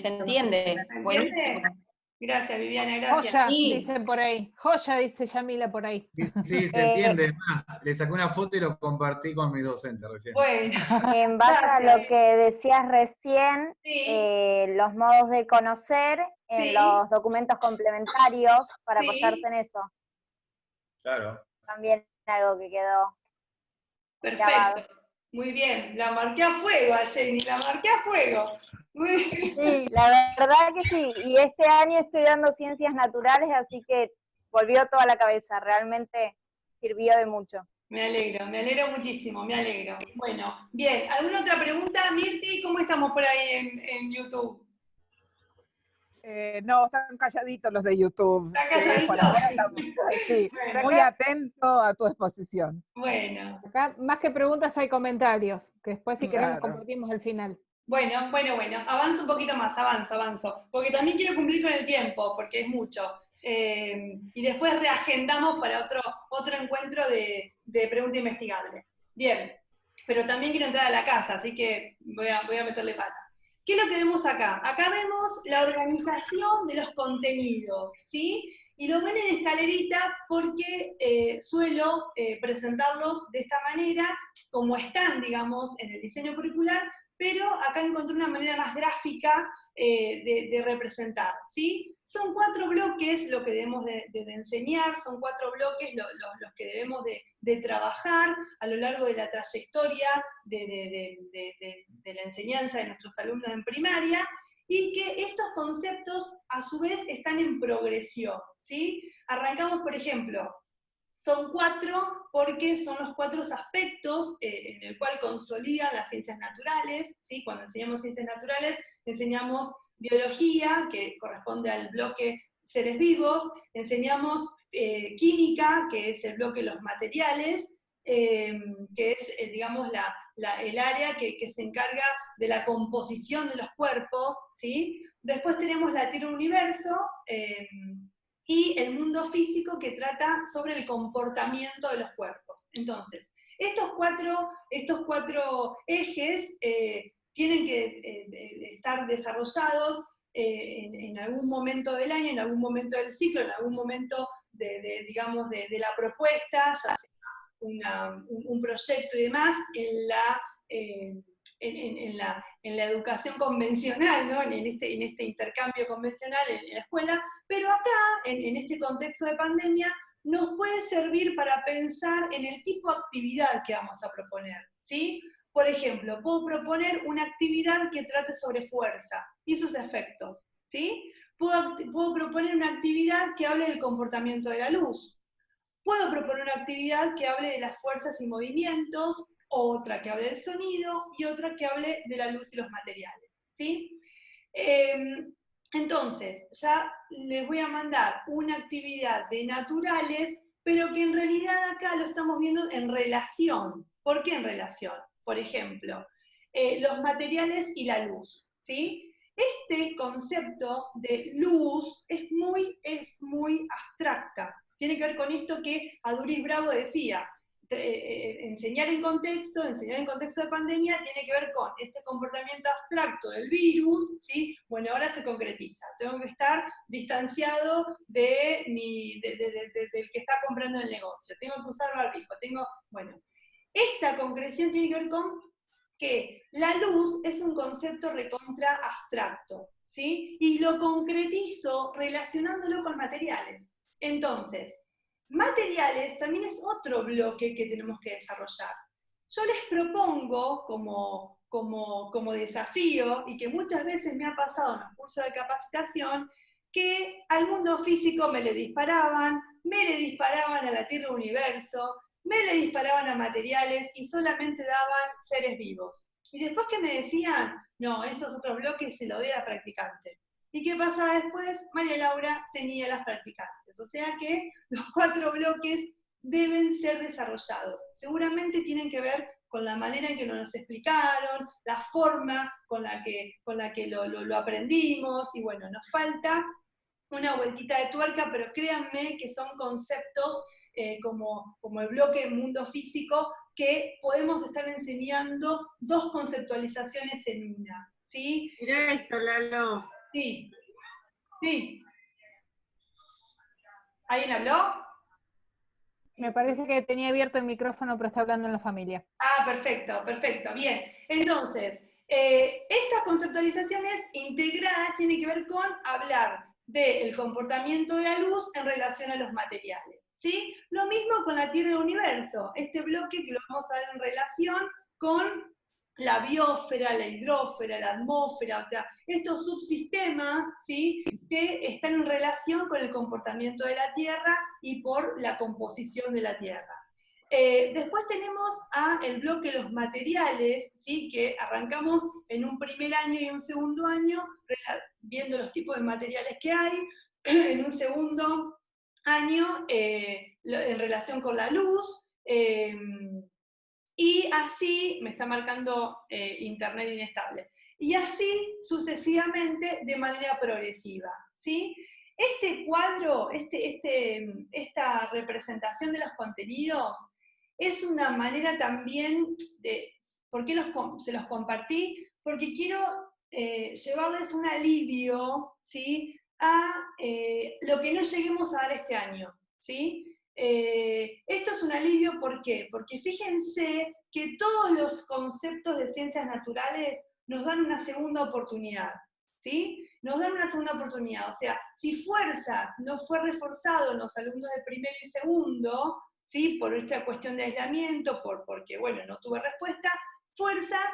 buenísimo. Gracias, Viviana, gracias. Joya, Sí. dicen por ahí. Joya, dice Yamila por ahí. Sí, se entiende más. Le saqué una foto y lo compartí con mis docentes recién. Bueno. En base a lo que decías recién, Sí. los modos de conocer en Sí. los documentos complementarios para Sí. apoyarse en eso. Claro. También algo que quedó Perfecto. grabado. Muy bien. La marqué a fuego a Jenny, la marqué a fuego. Sí, la verdad que sí. Y este año estoy dando ciencias naturales, así que volvió toda la cabeza. Realmente sirvió de mucho. Me alegro muchísimo, me alegro. Bueno, bien, ¿alguna otra pregunta, Mirti? ¿Cómo estamos por ahí en YouTube? No, están calladitos los de YouTube. ¿Están Sí, calladitos? por ahora estamos, sí, Bueno. muy atento a tu exposición. Bueno. Acá, más que preguntas, hay comentarios, que después si queremos Claro. compartimos al final. Bueno, avanzo un poquito más, avanzo, porque también quiero cumplir con el tiempo, porque es mucho. Y después reagendamos para otro encuentro de pregunta investigable. Bien, pero también quiero entrar a la casa, así que voy a meterle pata. ¿Qué es lo que vemos acá? Acá vemos la organización de los contenidos, ¿sí? Y lo ven en escalerita porque suelo presentarlos de esta manera, como están, digamos, en el diseño curricular, pero acá encontré una manera más gráfica de representar, ¿sí? Son 4 bloques lo que debemos de enseñar, son 4 bloques los que debemos de trabajar a lo largo de la trayectoria de la enseñanza de nuestros alumnos en primaria, y que estos conceptos a su vez están en progresión, ¿sí? Arrancamos, por ejemplo, son 4 porque son los 4 aspectos en el cual consolidan las ciencias naturales, ¿sí? Cuando enseñamos ciencias naturales, enseñamos biología, que corresponde al bloque seres vivos, enseñamos química, que es el bloque los materiales, que es, digamos, el área que se encarga de la composición de los cuerpos, ¿sí? Después tenemos la Tierra Universo, y el mundo físico, que trata sobre el comportamiento de los cuerpos. Entonces, estos cuatro ejes tienen que estar desarrollados en algún momento del año, en algún momento del ciclo, en algún momento digamos, de la propuesta, ya sea un proyecto y demás, en la educación convencional, ¿no? en este intercambio convencional en la escuela, pero acá, en este contexto de pandemia, nos puede servir para pensar en el tipo de actividad que vamos a proponer, ¿sí? Por ejemplo, puedo proponer una actividad que trate sobre fuerza y sus efectos, ¿sí? Puedo proponer una actividad que hable del comportamiento de la luz. Puedo proponer una actividad que hable de las fuerzas y movimientos, otra que hable del sonido y otra que hable de la luz y los materiales, ¿sí? Entonces, ya les voy a mandar una actividad de naturales, pero que en realidad acá lo estamos viendo en relación. ¿Por qué en relación? Por ejemplo, los materiales y la luz, ¿sí? Este concepto de luz es muy abstracta. Tiene que ver con esto que Aduris Bravo decía, enseñar en contexto de pandemia, tiene que ver con este comportamiento abstracto del virus, ¿sí? Bueno, ahora se concretiza. Tengo que estar distanciado del que está comprando el negocio. Tengo que usar barbijo. Bueno, esta concreción tiene que ver con que la luz es un concepto recontra abstracto, ¿sí? Y lo concretizo relacionándolo con materiales. Entonces, materiales también es otro bloque que tenemos que desarrollar. Yo les propongo como desafío, y que muchas veces me ha pasado en los cursos de capacitación, que al mundo físico me le disparaban a la Tierra Universo, me le disparaban a materiales y solamente daban seres vivos. Y después que me decían, no, esos otros bloques se lo doy a practicante. ¿Y qué pasaba después? María Laura tenía las practicantes. O sea que los 4 bloques deben ser desarrollados. Seguramente tienen que ver con la manera en que nos explicaron, la forma con la que lo aprendimos, y bueno, nos falta una vueltita de tuerca, pero créanme que son conceptos como el bloque mundo físico, que podemos estar enseñando 2 conceptualizaciones en una, ¿sí? Mirá esto, Lalo. Sí, sí. ¿Alguien habló? Me parece que tenía abierto el micrófono, pero está hablando en la familia. Ah, perfecto, bien. Entonces, estas conceptualizaciones integradas tienen que ver con hablar del comportamiento de la luz en relación a los materiales, ¿sí? Lo mismo con la Tierra y el Universo, este bloque que lo vamos a ver en relación con la biosfera, la hidrósfera, la atmósfera, o sea, estos subsistemas, ¿sí?, que están en relación con el comportamiento de la Tierra y por la composición de la Tierra. Después tenemos el bloque de los materiales, ¿sí?, que arrancamos en un primer año y un segundo año, viendo los tipos de materiales que hay, en un segundo año en relación con la luz, y así, me está marcando internet inestable, y así sucesivamente de manera progresiva, ¿sí? Este cuadro, esta representación de los contenidos, es una manera también de, ¿por qué se los compartí? Porque quiero llevarles un alivio, ¿sí?, a lo que no lleguemos a dar este año, ¿sí? Esto es un alivio, ¿por qué? Porque fíjense que todos los conceptos de ciencias naturales nos dan una segunda oportunidad, ¿sí? Nos dan una segunda oportunidad, o sea, si fuerzas no fue reforzado en los alumnos de primero y segundo, ¿sí?, por esta cuestión de aislamiento, porque, bueno, no tuve respuesta, fuerzas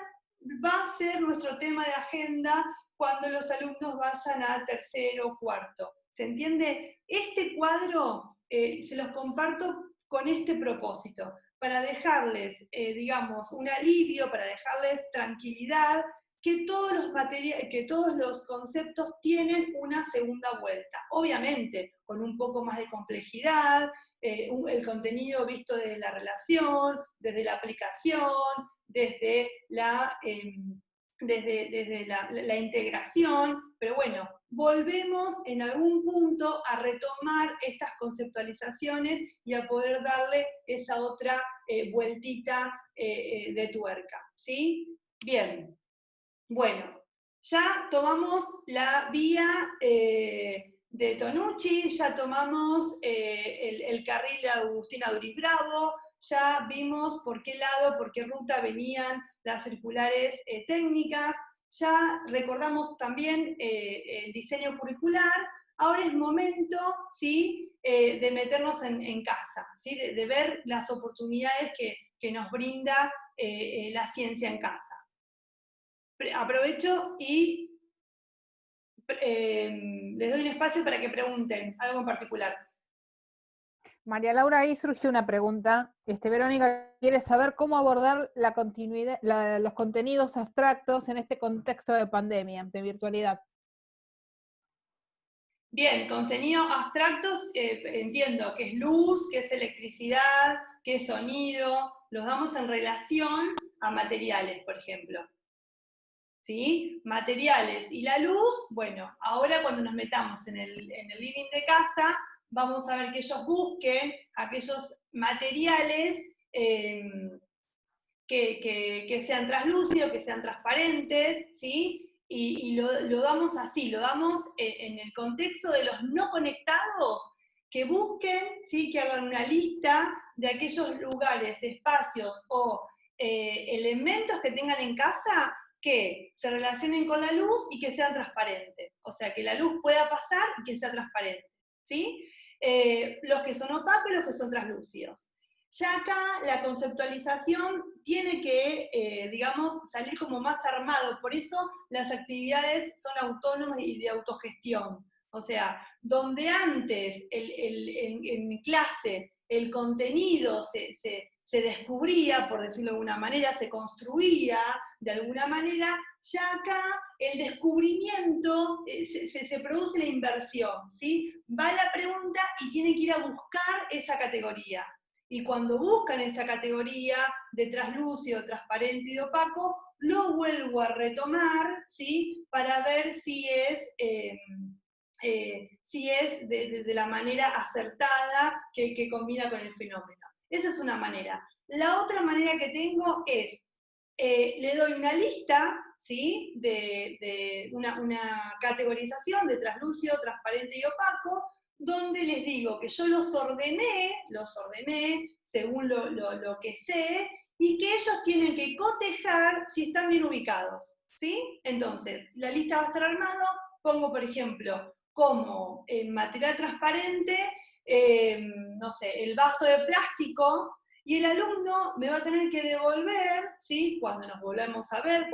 va a ser nuestro tema de agenda cuando los alumnos vayan a tercero o cuarto. ¿Se entiende? Este cuadro se los comparto con este propósito, para dejarles, digamos, un alivio, para dejarles tranquilidad, que todos los conceptos tienen una segunda vuelta. Obviamente, con un poco más de complejidad, el contenido visto desde la relación, desde la aplicación, desde la integración, pero bueno, volvemos en algún punto a retomar estas conceptualizaciones y a poder darle esa otra vueltita de tuerca, ¿sí? Bien, bueno, ya tomamos la vía de Tonucci, ya tomamos el carril de Agustina Duriz Bravo, ya vimos por qué lado, por qué ruta venían las circulares técnicas, ya recordamos también el diseño curricular. Ahora es momento, ¿sí?, de meternos en casa, ¿sí?, de ver las oportunidades que nos brinda la ciencia en casa. Aprovecho y les doy un espacio para que pregunten algo en particular. María Laura, ahí surgió una pregunta. Verónica quiere saber cómo abordar la continuidad, los contenidos abstractos en este contexto de pandemia, de virtualidad. Bien, contenidos abstractos, entiendo que es luz, que es electricidad, que es sonido, los damos en relación a materiales, por ejemplo. ¿Sí? Materiales y la luz, bueno, ahora cuando nos metamos en el living de casa, vamos a ver que ellos busquen aquellos materiales que sean translúcidos, que sean transparentes, ¿sí? Y lo damos así, lo damos en el contexto de los no conectados, que busquen, ¿sí?, que hagan una lista de aquellos lugares, espacios o elementos que tengan en casa que se relacionen con la luz y que sean transparentes. O sea, que la luz pueda pasar y que sea transparente, ¿sí? Los que son opacos y los que son translúcidos. Ya acá la conceptualización tiene que, digamos, salir como más armado, por eso las actividades son autónomas y de autogestión. O sea, donde antes en clase el contenido se descubría, por decirlo de alguna manera, se construía de alguna manera, ya acá el descubrimiento, se produce la inversión, ¿sí? Va la pregunta y tiene que ir a buscar esa categoría. Y cuando buscan esa categoría de translúcido, transparente y de opaco, lo vuelvo a retomar, ¿sí?, para ver si es de la manera acertada que combina con el fenómeno. Esa es una manera. La otra manera que tengo es, le doy una lista, ¿sí?, de una categorización de translúcido, transparente y opaco, donde les digo que yo los ordené según lo que sé, y que ellos tienen que cotejar si están bien ubicados, ¿sí? Entonces, la lista va a estar armada, pongo, por ejemplo, como material transparente, no sé, el vaso de plástico, Y el alumno me va a tener que devolver, ¿sí? Cuando nos volvamos a ver,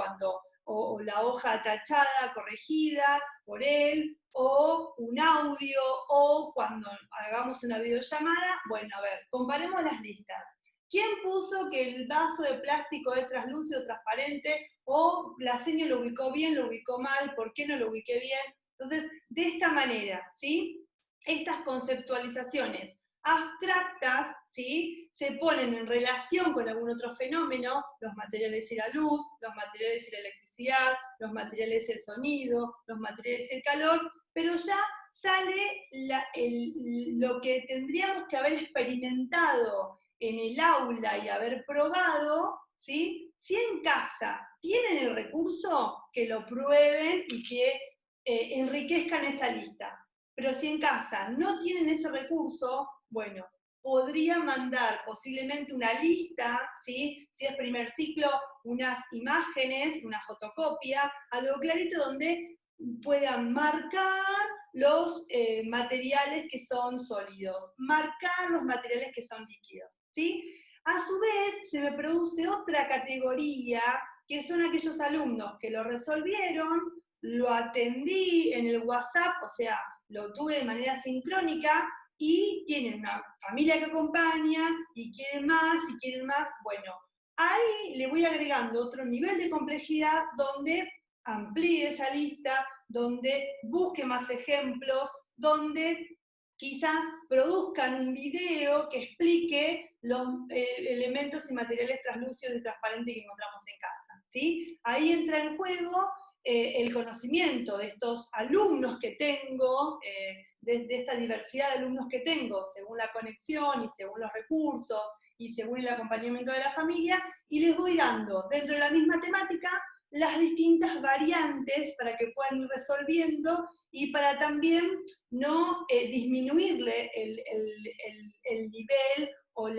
o la hoja tachada, corregida por él, o un audio, o cuando hagamos una videollamada. Bueno, a ver, comparemos las listas. ¿Quién puso que el vaso de plástico es translúcido, transparente? O la seño lo ubicó bien, lo ubicó mal, ¿por qué no lo ubiqué bien? Entonces, de esta manera, ¿sí? Estas conceptualizaciones abstractas, ¿sí? Se ponen en relación con algún otro fenómeno, los materiales y la luz, los materiales y la electricidad, los materiales y el sonido, los materiales y el calor, pero ya sale lo que tendríamos que haber experimentado en el aula y haber probado, ¿sí? Si en casa tienen el recurso, que lo prueben y que enriquezcan esa lista. Pero si en casa no tienen ese recurso, bueno, podría mandar posiblemente una lista, ¿sí? Si es primer ciclo, unas imágenes, una fotocopia, algo clarito donde puedan marcar los materiales que son sólidos, marcar los materiales que son líquidos, ¿sí? A su vez, se me produce otra categoría, que son aquellos alumnos que lo resolvieron, lo atendí en el WhatsApp, o sea, lo tuve de manera sincrónica, y tienen una familia que acompaña, y quieren más, bueno, ahí le voy agregando otro nivel de complejidad donde amplíe esa lista, donde busque más ejemplos, donde quizás produzcan un video que explique los elementos y materiales translúcidos y transparentes que encontramos en casa, ¿sí? Ahí entra en juego el conocimiento de estos alumnos que tengo, de esta diversidad de alumnos que tengo, según la conexión y según los recursos y según el acompañamiento de la familia, y les voy dando dentro de la misma temática las distintas variantes para que puedan ir resolviendo y para también no disminuirle el nivel o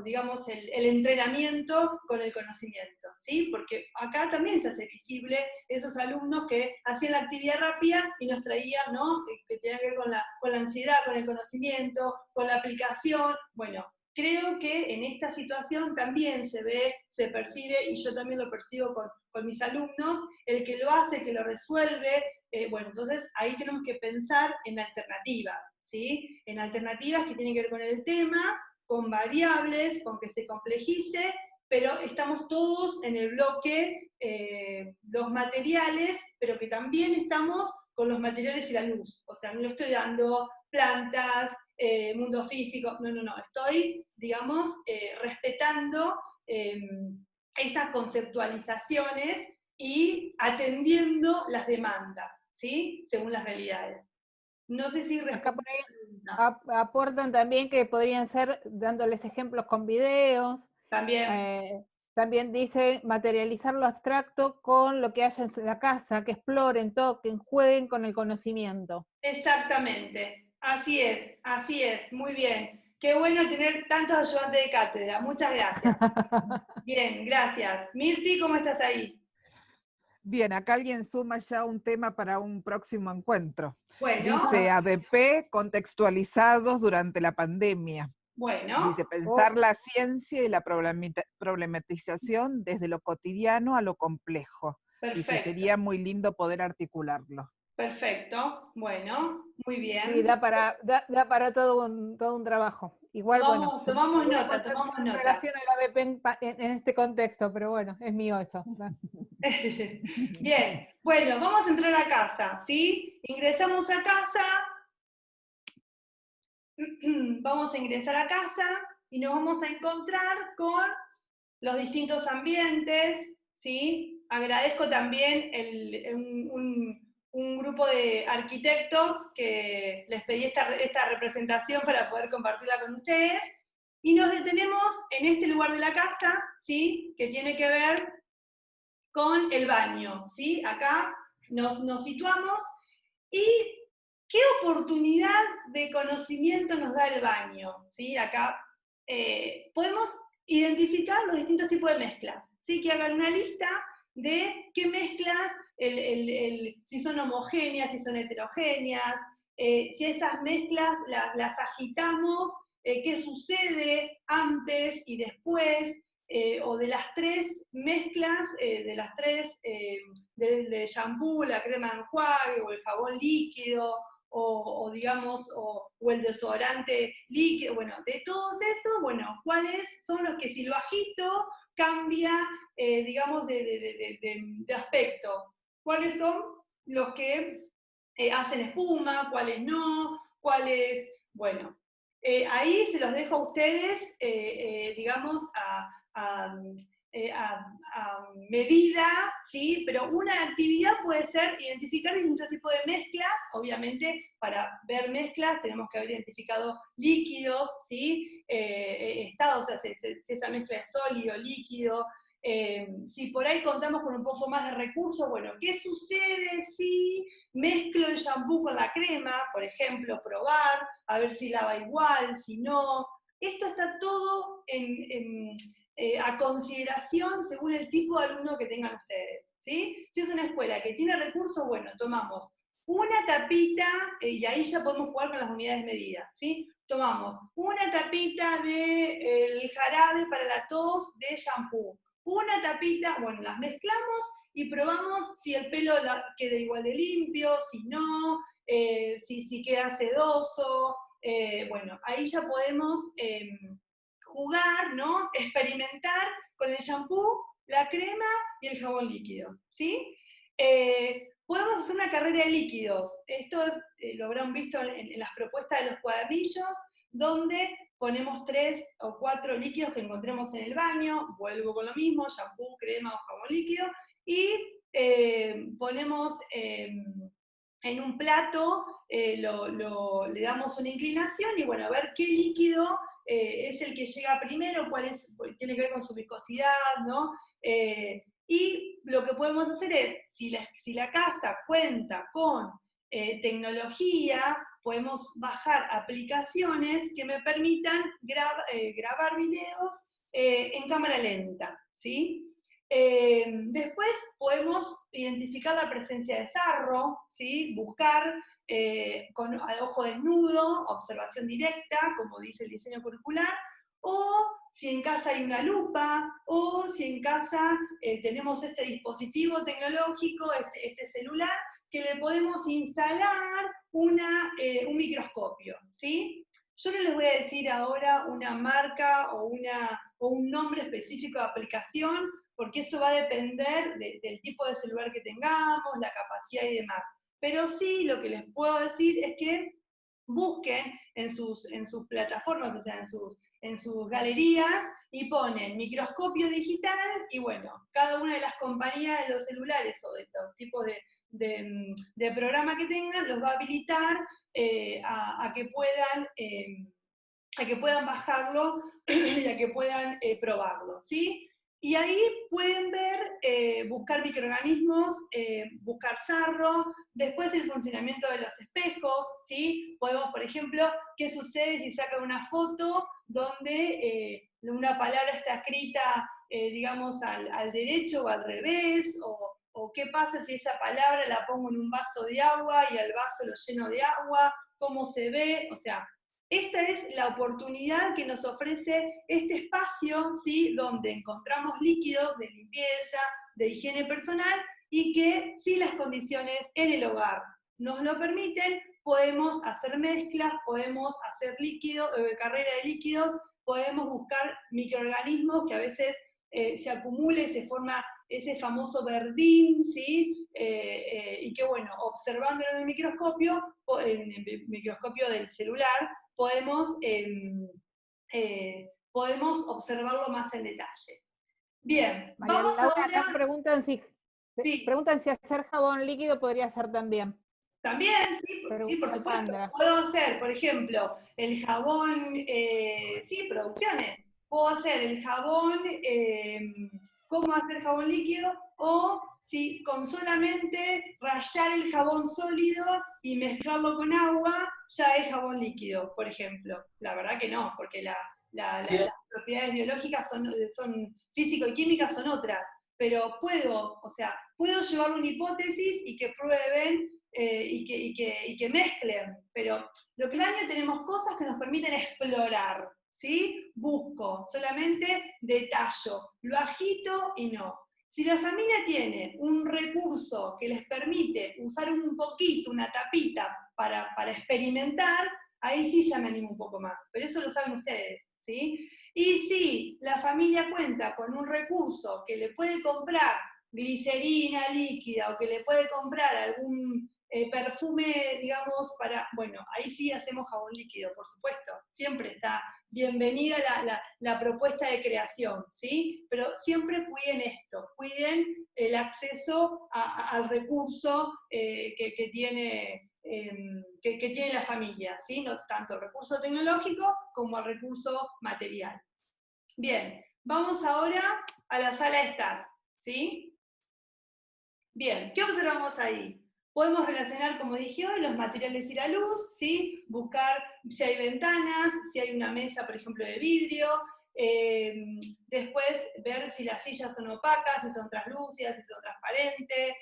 digamos el entrenamiento con el conocimiento, ¿sí? Porque acá también se hace visible esos alumnos que hacían la actividad rápida y nos traían, ¿no? Que tenía que ver con la ansiedad, con el conocimiento, con la aplicación. Bueno, creo que en esta situación también se ve, se percibe, y yo también lo percibo con mis alumnos, el que lo hace, que lo resuelve. Bueno, entonces ahí tenemos que pensar en alternativas, ¿sí? En alternativas que tienen que ver con el tema, con variables, con que se complejice, pero estamos todos en el bloque los materiales, pero que también estamos con los materiales y la luz. O sea, no le estoy dando plantas, mundo físico, no, estoy, digamos, respetando estas conceptualizaciones y atendiendo las demandas, ¿sí? Según las realidades. No sé si acá por ahí aportan también que podrían ser dándoles ejemplos con videos. También. También dice materializar lo abstracto con lo que haya en la casa, que exploren, toquen, jueguen con el conocimiento. Exactamente, así es, muy bien. Qué bueno tener tantos ayudantes de cátedra, muchas gracias. Bien, gracias. Mirti, ¿cómo estás ahí? Bien, acá alguien suma ya un tema para un próximo encuentro. Bueno. Dice ABP contextualizados durante la pandemia. Bueno. Dice pensar la ciencia y la problematización desde lo cotidiano a lo complejo. Perfecto. Dice, sería muy lindo poder articularlo. Perfecto, bueno, muy bien. Sí, da para todo un trabajo. Igual, tomamos nota. En relación a la BP en este contexto, pero bueno, es mío eso. Bien, bueno, vamos a entrar a casa, ¿sí? Ingresamos a casa, vamos a ingresar a casa y nos vamos a encontrar con los distintos ambientes, ¿sí? Agradezco también un grupo de arquitectos que les pedí esta representación para poder compartirla con ustedes, y nos detenemos en este lugar de la casa, ¿sí? Que tiene que ver con el baño, ¿sí? Acá nos situamos, y ¿qué oportunidad de conocimiento nos da el baño? ¿Sí? Acá podemos identificar los distintos tipos de mezclas, ¿sí? Que hagan una lista de qué mezclas, si son homogéneas, si son heterogéneas, si esas mezclas las agitamos qué sucede antes y después, o de las 3 mezclas, de las 3, del shampoo, la crema de enjuague, o el jabón líquido, o digamos, o el desodorante líquido, bueno, de todos esos, bueno, ¿cuáles son los que si lo agito cambia, digamos, de aspecto? ¿Cuáles son los que hacen espuma, cuáles no, cuáles, bueno, ahí se los dejo a ustedes, digamos, a medida, ¿sí? Pero una actividad puede ser identificar distintos tipos de mezclas. Obviamente, para ver mezclas tenemos que haber identificado líquidos, ¿sí? Estados, o sea, si esa mezcla es sólido, líquido. Si por ahí contamos con un poco más de recursos, bueno, ¿qué sucede si mezclo el shampoo con la crema? Por ejemplo, probar, a ver si lava igual, si no. Esto está todo a consideración según el tipo de alumno que tengan ustedes, ¿sí? Si es una escuela que tiene recursos, bueno, tomamos una tapita, y ahí ya podemos jugar con las unidades medidas, ¿sí? Tomamos una tapita del jarabe para la tos de shampoo, una tapita, bueno, las mezclamos y probamos si el pelo queda igual de limpio, si no, si queda sedoso, bueno, ahí ya podemos jugar, ¿no? Experimentar con el shampoo, la crema y el jabón líquido, ¿sí? Podemos hacer una carrera de líquidos. Esto lo habrán visto en las propuestas de los cuadernillos, donde ponemos 3 o 4 líquidos que encontremos en el baño, vuelvo con lo mismo, shampoo, crema o jabón líquido, y ponemos en un plato, le damos una inclinación y bueno, a ver qué líquido es el que llega primero, tiene que ver con su viscosidad, ¿no? Y lo que podemos hacer es, si la casa cuenta con tecnología, podemos bajar aplicaciones que me permitan grabar videos en cámara lenta, ¿sí? Después podemos identificar la presencia de sarro, ¿sí? Buscar al ojo desnudo, observación directa, como dice el diseño curricular, o si en casa hay una lupa, o si en casa tenemos este dispositivo tecnológico, este celular, que le podemos instalar un microscopio, ¿sí? Yo no les voy a decir ahora una marca o un nombre específico de aplicación, porque eso va a depender del tipo de celular que tengamos, la capacidad y demás. Pero sí, lo que les puedo decir es que busquen en sus plataformas, o sea, en sus galerías, y ponen microscopio digital, y bueno, cada una de las compañías de los celulares o de los tipos de programa que tengan, los va a habilitar a que puedan bajarlo y a que puedan probarlo, ¿sí? Y ahí pueden ver, buscar microorganismos, buscar sarro, después el funcionamiento de los espejos, ¿sí? Podemos, por ejemplo, ¿qué sucede si sacan una foto donde una palabra está escrita, digamos, al derecho o al revés? O qué pasa si esa palabra la pongo en un vaso de agua y al vaso lo lleno de agua, cómo se ve, o sea, esta es la oportunidad que nos ofrece este espacio, ¿sí? Donde encontramos líquidos de limpieza, de higiene personal, y que si las condiciones en el hogar nos lo permiten, podemos hacer mezclas, podemos hacer carrera de líquidos, podemos buscar microorganismos que a veces se acumula y se forma ese famoso verdín, ¿sí? Y que bueno, observándolo en el microscopio del celular, podemos observarlo más en detalle. Bien, María vamos Laura, ahora... acá preguntan si hacer jabón líquido podría ser también. También, sí, por supuesto. Sandra. Puedo hacer, por ejemplo, el jabón, sí, producciones. Puedo hacer el jabón, cómo hacer jabón líquido, o si con solamente rallar el jabón sólido y mezclarlo con agua, ya es jabón líquido, por ejemplo. La verdad que no, porque las propiedades biológicas son físico y químicas son otras. Pero puedo llevar una hipótesis y que prueben y que mezclen, pero Lo que el año tenemos cosas que nos permiten explorar, ¿sí? Busco, solamente detallo, lo agito y no. Si la familia tiene un recurso que les permite usar un poquito, una tapita, para experimentar, ahí sí ya me animo un poco más, pero eso lo saben ustedes, ¿sí? Y si la familia cuenta con un recurso que le puede comprar glicerina líquida o que le puede comprar algún perfume, digamos, bueno, ahí sí hacemos jabón líquido, por supuesto, siempre está bienvenida la propuesta de creación, ¿sí? Pero siempre cuiden esto, cuiden el acceso al recurso que tiene la familia, ¿sí? No tanto el recurso tecnológico como el recurso material. Bien, vamos ahora a la sala de estar, ¿sí? Bien, ¿qué observamos ahí? Podemos relacionar, como dije hoy, los materiales y la luz, ¿sí? Buscar si hay ventanas, si hay una mesa, por ejemplo, de vidrio, después ver si las sillas son opacas, si son translúcidas, si son transparentes,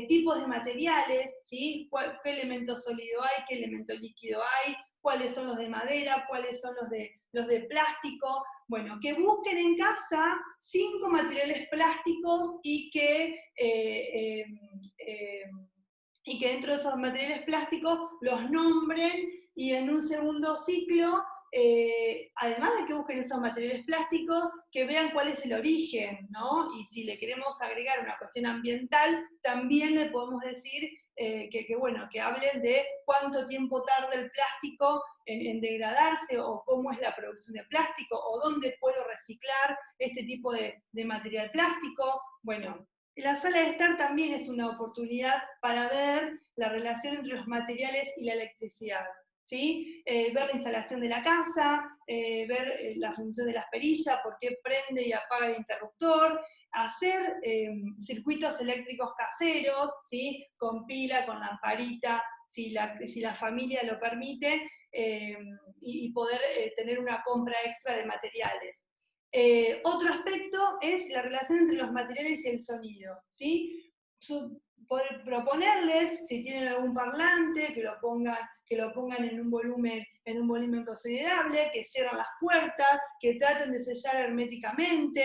tipos de materiales, ¿sí? ¿Qué elemento sólido hay, qué elemento líquido hay, cuáles son los de madera, cuáles son los de plástico. Bueno, que busquen en casa 5 materiales plásticos y que dentro de esos materiales plásticos los nombren, y en un segundo ciclo, además de que busquen esos materiales plásticos, que vean cuál es el origen, ¿no? Y si le queremos agregar una cuestión ambiental, también le podemos decir que hablen de cuánto tiempo tarda el plástico en degradarse, o cómo es la producción de plástico, o dónde puedo reciclar este tipo de material plástico. Bueno, la sala de estar también es una oportunidad para ver la relación entre los materiales y la electricidad, ¿sí? Ver la instalación de la casa, ver la función de las perillas, por qué prende y apaga el interruptor, hacer circuitos eléctricos caseros, ¿sí? Con pila, con lamparita, si la familia lo permite, y poder tener una compra extra de materiales. Otro aspecto es la relación entre los materiales y el sonido, ¿sí? Proponerles, si tienen algún parlante, que lo pongan en un volumen considerable, que cierren las puertas, que traten de sellar herméticamente,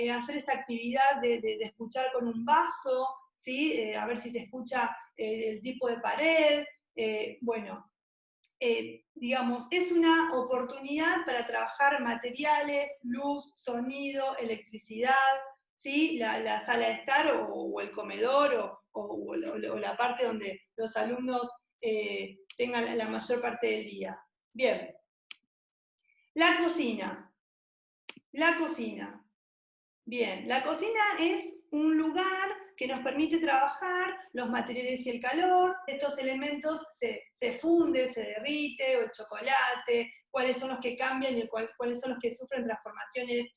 hacer esta actividad de escuchar con un vaso, ¿sí? A ver si se escucha el tipo de pared. Bueno, digamos, es una oportunidad para trabajar materiales, luz, sonido, electricidad, ¿sí? La sala de estar o el comedor o la parte donde los alumnos tengan la mayor parte del día. Bien. La cocina. La cocina. Bien, la cocina es un lugar que nos permite trabajar los materiales y el calor. Estos elementos se funden, se derrite, o el chocolate, cuáles son los que cambian y cuáles son los que sufren transformaciones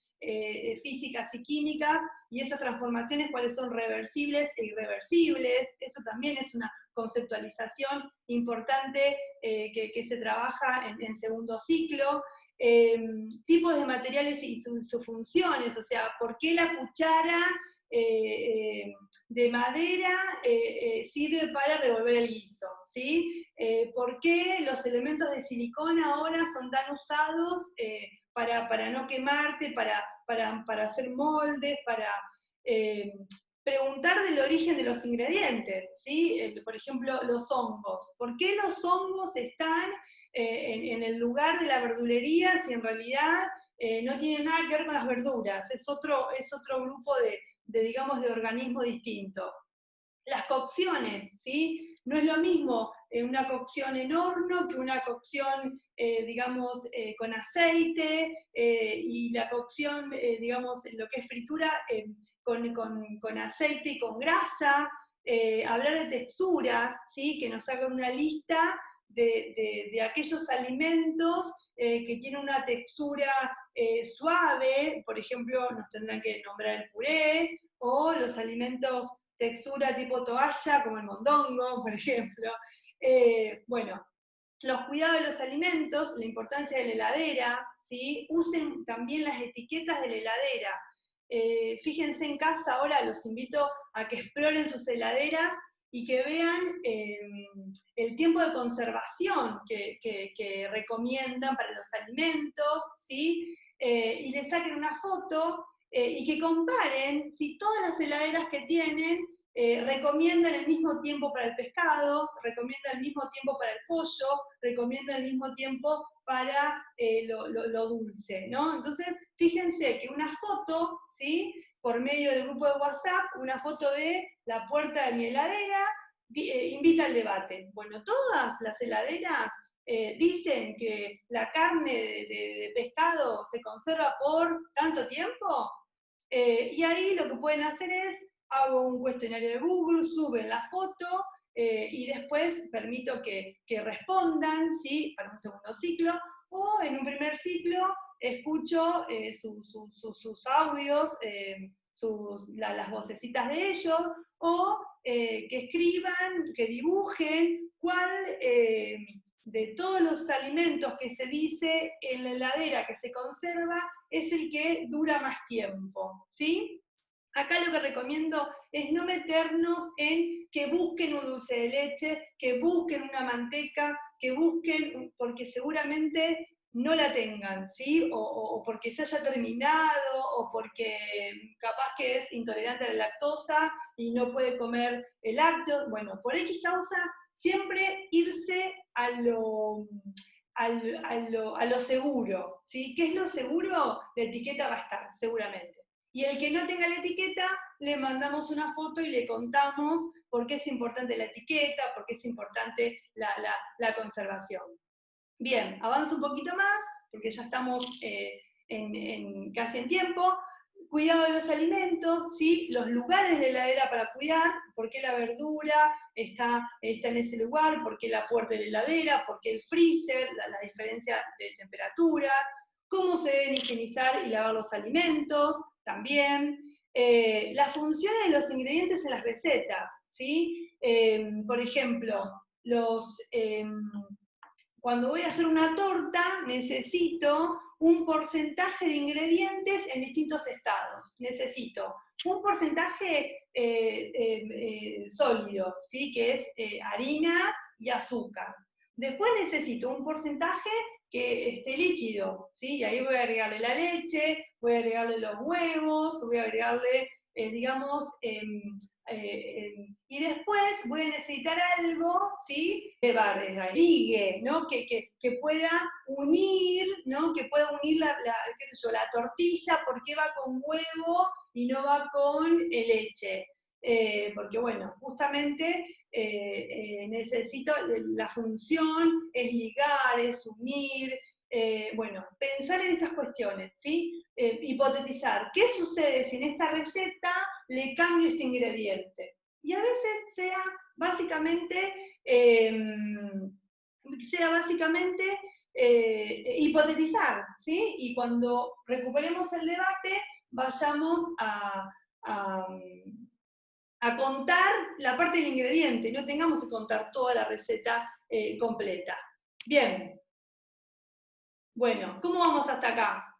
físicas y químicas, y esas transformaciones cuáles son reversibles e irreversibles. Eso también es una conceptualización importante que se trabaja en segundo ciclo. Tipos de materiales y sus funciones, o sea, ¿por qué la cuchara de madera sirve para revolver el guiso? ¿Sí? ¿Por qué los elementos de silicona ahora son tan usados para no quemarte, para hacer moldes, para preguntar del origen de los ingredientes? ¿Sí? Por ejemplo, los hongos. ¿Por qué los hongos están en el lugar de la verdulería si en realidad no tiene nada que ver con las verduras? Es otro grupo digamos, de organismo distinto. Las cocciones, ¿sí? No es lo mismo una cocción en horno que una cocción, digamos, con aceite, y la cocción, digamos, lo que es fritura con aceite y con grasa. Hablar de texturas, ¿sí? Que nos hagan una lista de aquellos alimentos que tienen una textura suave. Por ejemplo, nos tendrán que nombrar el puré, o los alimentos textura tipo toalla, como el mondongo, por ejemplo. Bueno, los cuidados de los alimentos, la importancia de la heladera, ¿sí? Usen también las etiquetas de la heladera. Fíjense en casa ahora, los invito a que exploren sus heladeras y que vean el tiempo de conservación que recomiendan para los alimentos, ¿sí? Y le saquen una foto y que comparen si todas las heladeras que tienen recomiendan el mismo tiempo para el pescado, recomiendan el mismo tiempo para el pollo, recomiendan el mismo tiempo para lo dulce, ¿no? Entonces, fíjense que una foto, ¿sí? Por medio del grupo de WhatsApp, una foto de la puerta de mi heladera, invita al debate. Bueno, todas las heladeras dicen que la carne de pescado se conserva por tanto tiempo, y ahí lo que pueden hacer es, hago un cuestionario de Google, suben la foto, y después permito que respondan, ¿sí? Para un segundo ciclo, o en un primer ciclo escucho sus audios, las vocecitas de ellos, o que escriban, que dibujen cuál de todos los alimentos que se dice en la heladera que se conserva es el que dura más tiempo, ¿sí? Acá lo que recomiendo es no meternos en que busquen un dulce de leche, que busquen una manteca, que busquen, porque seguramente no la tengan, ¿sí? O porque se haya terminado, o porque capaz que es intolerante a la lactosa y no puede comer el lácteo. Bueno, por X causa, siempre irse a lo seguro, ¿sí? ¿Qué es lo seguro? La etiqueta va a estar, seguramente. Y el que no tenga la etiqueta, le mandamos una foto y le contamos por qué es importante la etiqueta, por qué es importante la conservación. Bien, avanzo un poquito más, porque ya estamos casi en tiempo. Cuidado de los alimentos, ¿sí? Los lugares de la heladera para cuidar, por qué la verdura está en ese lugar, por qué la puerta de la heladera, por qué el freezer, la diferencia de temperatura, cómo se deben higienizar y lavar los alimentos, también. Las funciones de los ingredientes en las recetas, ¿sí? Por ejemplo, cuando voy a hacer una torta, necesito un porcentaje de ingredientes en distintos estados. Necesito un porcentaje sólido, ¿sí? Que es harina y azúcar. Después necesito un porcentaje que esté líquido, ¿sí? Y ahí voy a agregarle la leche, voy a agregarle los huevos, voy a agregarle, digamos, y después voy a necesitar algo, ¿sí? De ligue, ¿no? Que pueda unir, ¿no? Que pueda unir qué sé yo, la tortilla, porque va con huevo y no va con leche. Porque bueno, justamente necesito, la función es ligar, es unir, bueno, pensar en estas cuestiones, ¿sí? Hipotetizar, ¿qué sucede si en esta receta le cambio este ingrediente? Y a veces sea básicamente hipotetizar, ¿sí? Y cuando recuperemos el debate, vayamos a contar la parte del ingrediente, no tengamos que contar toda la receta completa. Bien. Bueno, ¿cómo vamos hasta acá?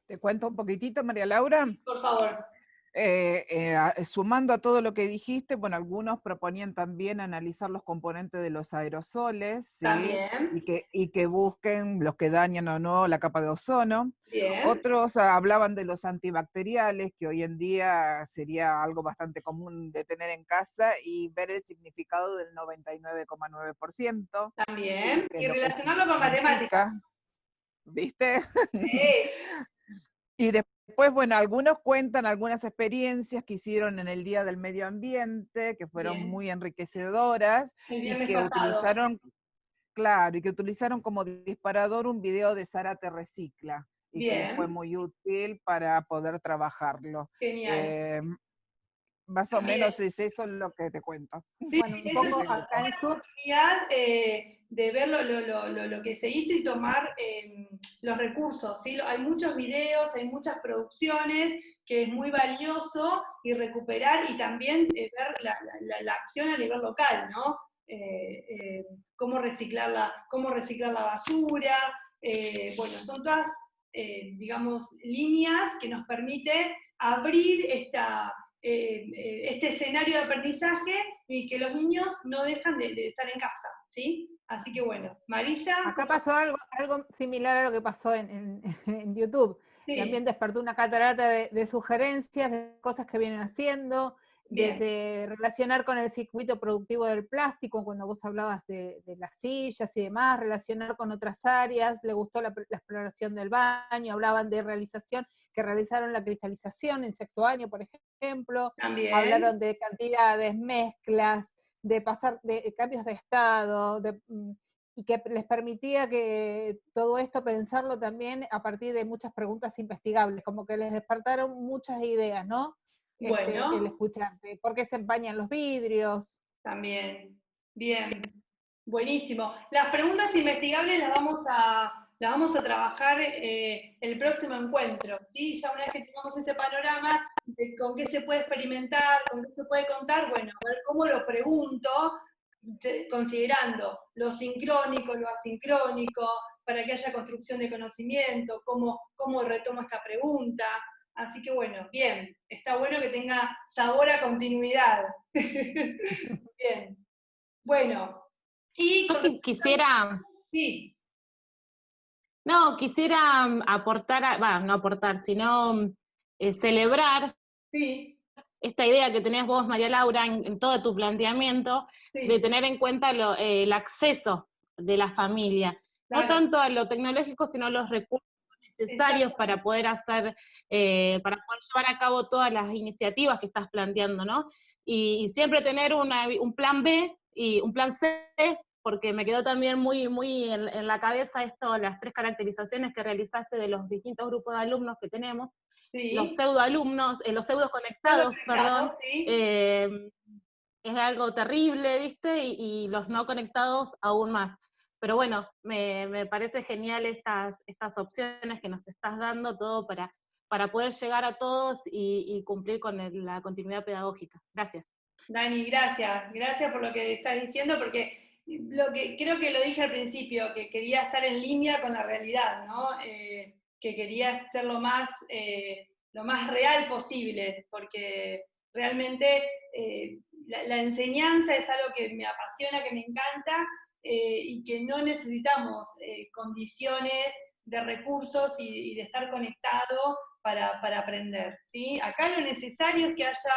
Te cuento un poquitito, María Laura. Por favor. Sumando a todo lo que dijiste, bueno, algunos proponían también analizar los componentes de los aerosoles, ¿sí? También. Y que busquen los que dañan o no la capa de ozono. Bien. Otros hablaban de los antibacteriales, que hoy en día sería algo bastante común de tener en casa, y ver el significado del 99,9%. También. ¿Sí? Y relacionarlo con matemáticas. ¿Viste? Sí. Y después, bueno, algunos cuentan algunas experiencias que hicieron en el Día del Medio Ambiente, que fueron Bien. muy enriquecedoras, y que utilizaron, claro, y que utilizaron como disparador un video de Zárate Recicla, y Bien. que les fue muy útil para poder trabajarlo. Genial. Más o menos es eso lo que te cuento. Sí, bueno, un poco acá en Sur. De ver lo que se hizo y tomar los recursos, ¿sí? Hay muchos videos, hay muchas producciones, que es muy valioso, y recuperar y también ver la acción a nivel local, ¿no? Cómo reciclar la basura, bueno, son todas, digamos, líneas que nos permite abrir este escenario de aprendizaje y que los niños no dejan de estar en casa, ¿sí? Así que bueno, Marisa. Acá pasó algo similar a lo que pasó en YouTube. Sí. También despertó una catarata de sugerencias, de cosas que vienen haciendo, Bien. desde relacionar con el circuito productivo del plástico, cuando vos hablabas de las sillas y demás, relacionar con otras áreas, le gustó la exploración del baño, hablaban de realización, que realizaron la cristalización en sexto año, por ejemplo, También. hablaron de cantidades, mezclas, de pasar de cambios de estado, y que les permitía que todo esto pensarlo también a partir de muchas preguntas investigables, como que les despertaron muchas ideas, ¿no? Bueno. El escucharte. ¿Por qué se empañan los vidrios? También. Bien. Buenísimo. Las preguntas investigables las vamos a trabajar el próximo encuentro, ¿sí? Ya una vez que tengamos este panorama de con qué se puede experimentar, con qué se puede contar, bueno, a ver cómo lo pregunto, considerando lo sincrónico, lo asincrónico, para que haya construcción de conocimiento, cómo retomo esta pregunta. Así que bueno, bien, está bueno que tenga sabor a continuidad. Bien. Bueno, y quisiera... Sí. No, quisiera aportar, no aportar, sino celebrar sí. esta idea que tenés vos, María Laura, en todo tu planteamiento, sí. de tener en cuenta el acceso de la familia. Claro. No tanto a lo tecnológico, sino los recursos necesarios para poder hacer, para poder llevar a cabo todas las iniciativas que estás planteando, ¿no? Y siempre tener un plan B y un plan C, porque me quedó también muy en la cabeza las 3 caracterizaciones que realizaste de los distintos grupos de alumnos que tenemos, sí. los pseudoalumnos, los pseudos conectados, perdón, sí. es algo terrible, ¿viste? Y los no conectados aún más. Pero bueno, me parece genial estas opciones que nos estás dando, todo para poder llegar a todos y cumplir con la continuidad pedagógica. Gracias. Dani, gracias. Gracias por lo que estás diciendo, porque creo que lo dije al principio, que quería estar en línea con la realidad, ¿no? Que quería ser lo más real posible, porque realmente la enseñanza es algo que me apasiona, que me encanta, y que no necesitamos condiciones de recursos y de estar conectado para aprender, ¿sí? Acá lo necesario es que haya,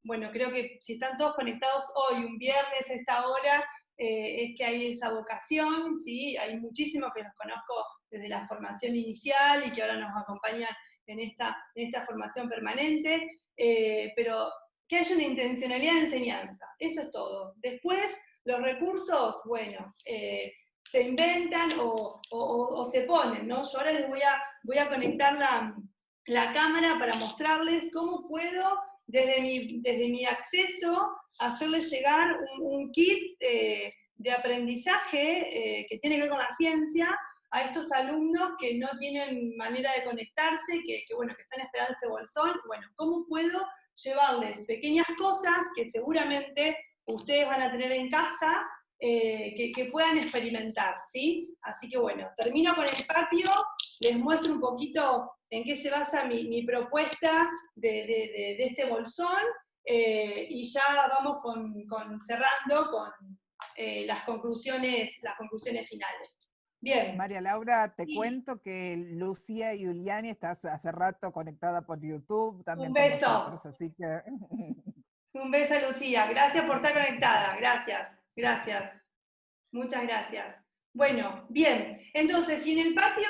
bueno, creo que si están todos conectados hoy, un viernes a esta hora, es que hay esa vocación, ¿sí? Hay muchísimos que los conozco desde la formación inicial y que ahora nos acompañan en esta formación permanente, pero que haya una intencionalidad de enseñanza, eso es todo. Después, los recursos, bueno, se inventan o se ponen, ¿no? Yo ahora les voy a conectar la cámara para mostrarles cómo puedo, desde mi acceso, hacerles llegar un kit de aprendizaje que tiene que ver con la ciencia a estos alumnos que no tienen manera de conectarse, que están esperando este bolsón. Bueno, ¿cómo puedo llevarles pequeñas cosas que seguramente ustedes van a tener en casa, que puedan experimentar, ¿sí? Así que bueno, termino con el patio, les muestro un poquito en qué se basa mi propuesta de este bolsón, y ya vamos cerrando con las conclusiones finales. Bien. María Laura, te cuento que Lucía Giuliani está hace rato conectada por YouTube también con nosotros, así que... Un beso, Lucía. Gracias por estar conectada. Gracias. Muchas gracias. Bueno, bien. Entonces, si en el patio,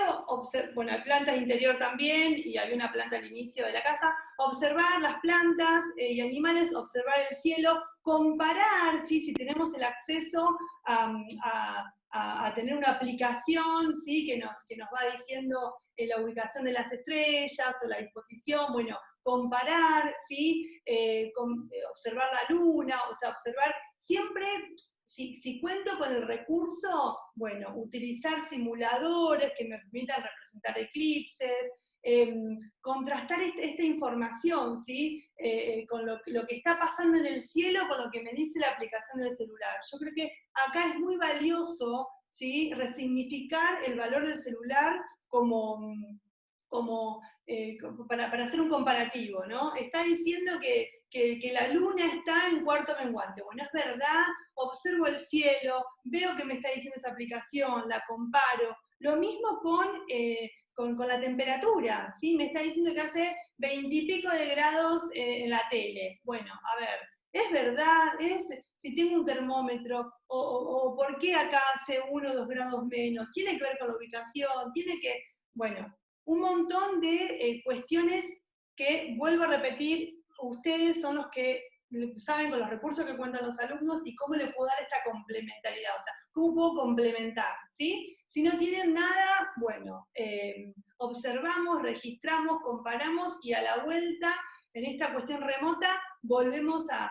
hay plantas de interior también, y había una planta al inicio de la casa, observar las plantas y animales, observar el cielo, comparar, ¿sí? Si tenemos el acceso a tener una aplicación, ¿sí? que nos va diciendo la ubicación de las estrellas o la disposición, bueno, comparar, ¿sí? Observar la luna, o sea, observar siempre, si cuento con el recurso, bueno, utilizar simuladores que me permitan representar eclipses, contrastar esta información, ¿sí? Con lo que está pasando en el cielo, con lo que me dice la aplicación del celular. Yo creo que acá es muy valioso, ¿sí? Resignificar el valor del celular como para hacer un comparativo, ¿no? Está diciendo que la luna está en cuarto menguante. Bueno, es verdad, observo el cielo, veo que me está diciendo esa aplicación, la comparo. Lo mismo con la temperatura, ¿sí? Me está diciendo que hace 20 y pico de grados en la tele. Bueno, a ver, ¿es verdad? Si tengo un termómetro, o por qué acá hace 1 o 2 grados menos, tiene que ver con la ubicación, bueno, un montón de cuestiones que, vuelvo a repetir, ustedes son los que saben con los recursos que cuentan los alumnos y cómo le puedo dar esta complementariedad, o sea, cómo puedo complementar, ¿sí? Si no tienen nada, bueno, observamos, registramos, comparamos y a la vuelta, en esta cuestión remota, volvemos a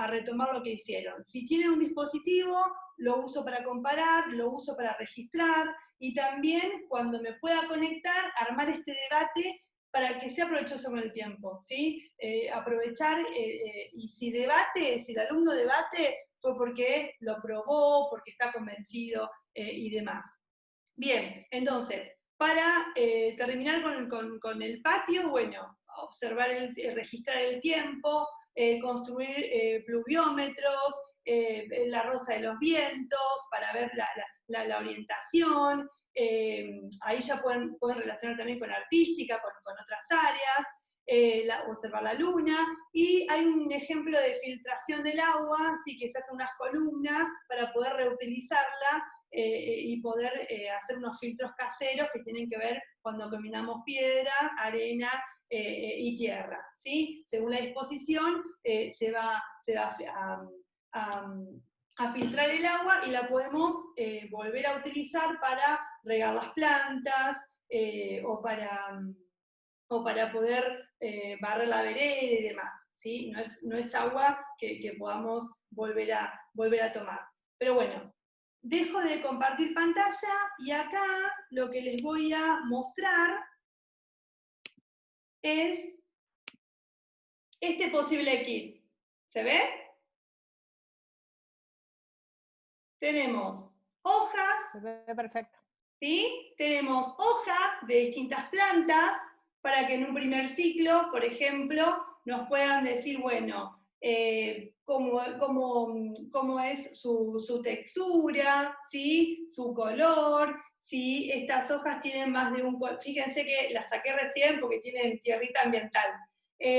retomar lo que hicieron. Si tienen un dispositivo, lo uso para comparar, lo uso para registrar, y también cuando me pueda conectar, armar este debate para que sea provechoso con el tiempo, ¿sí? Aprovechar, y si el alumno debate, fue porque lo probó, porque está convencido y demás. Bien, entonces, para terminar con el patio, bueno, observar, registrar el tiempo, construir pluviómetros, la rosa de los vientos, para ver la orientación, ahí ya pueden relacionar también con artística, con otras áreas, observar la luna, y hay un ejemplo de filtración del agua, ¿sí? Que se hacen unas columnas para poder reutilizarla, y poder hacer unos filtros caseros que tienen que ver cuando combinamos piedra, arena y tierra, ¿sí? Según la disposición se va a filtrar el agua y la podemos volver a utilizar para regar las plantas o para poder barrer la vereda y demás, ¿sí? No es agua que podamos volver a tomar. Pero bueno, dejo de compartir pantalla y acá lo que les voy a mostrar es este posible kit. ¿Se ve? Tenemos hojas. Se ve perfecto. ¿Sí? Tenemos hojas de distintas plantas para que en un primer ciclo, por ejemplo, nos puedan decir, bueno, cómo es su textura, ¿sí? Su color, si estas hojas tienen más de un color. Fíjense que las saqué recién porque tienen tierrita ambiental.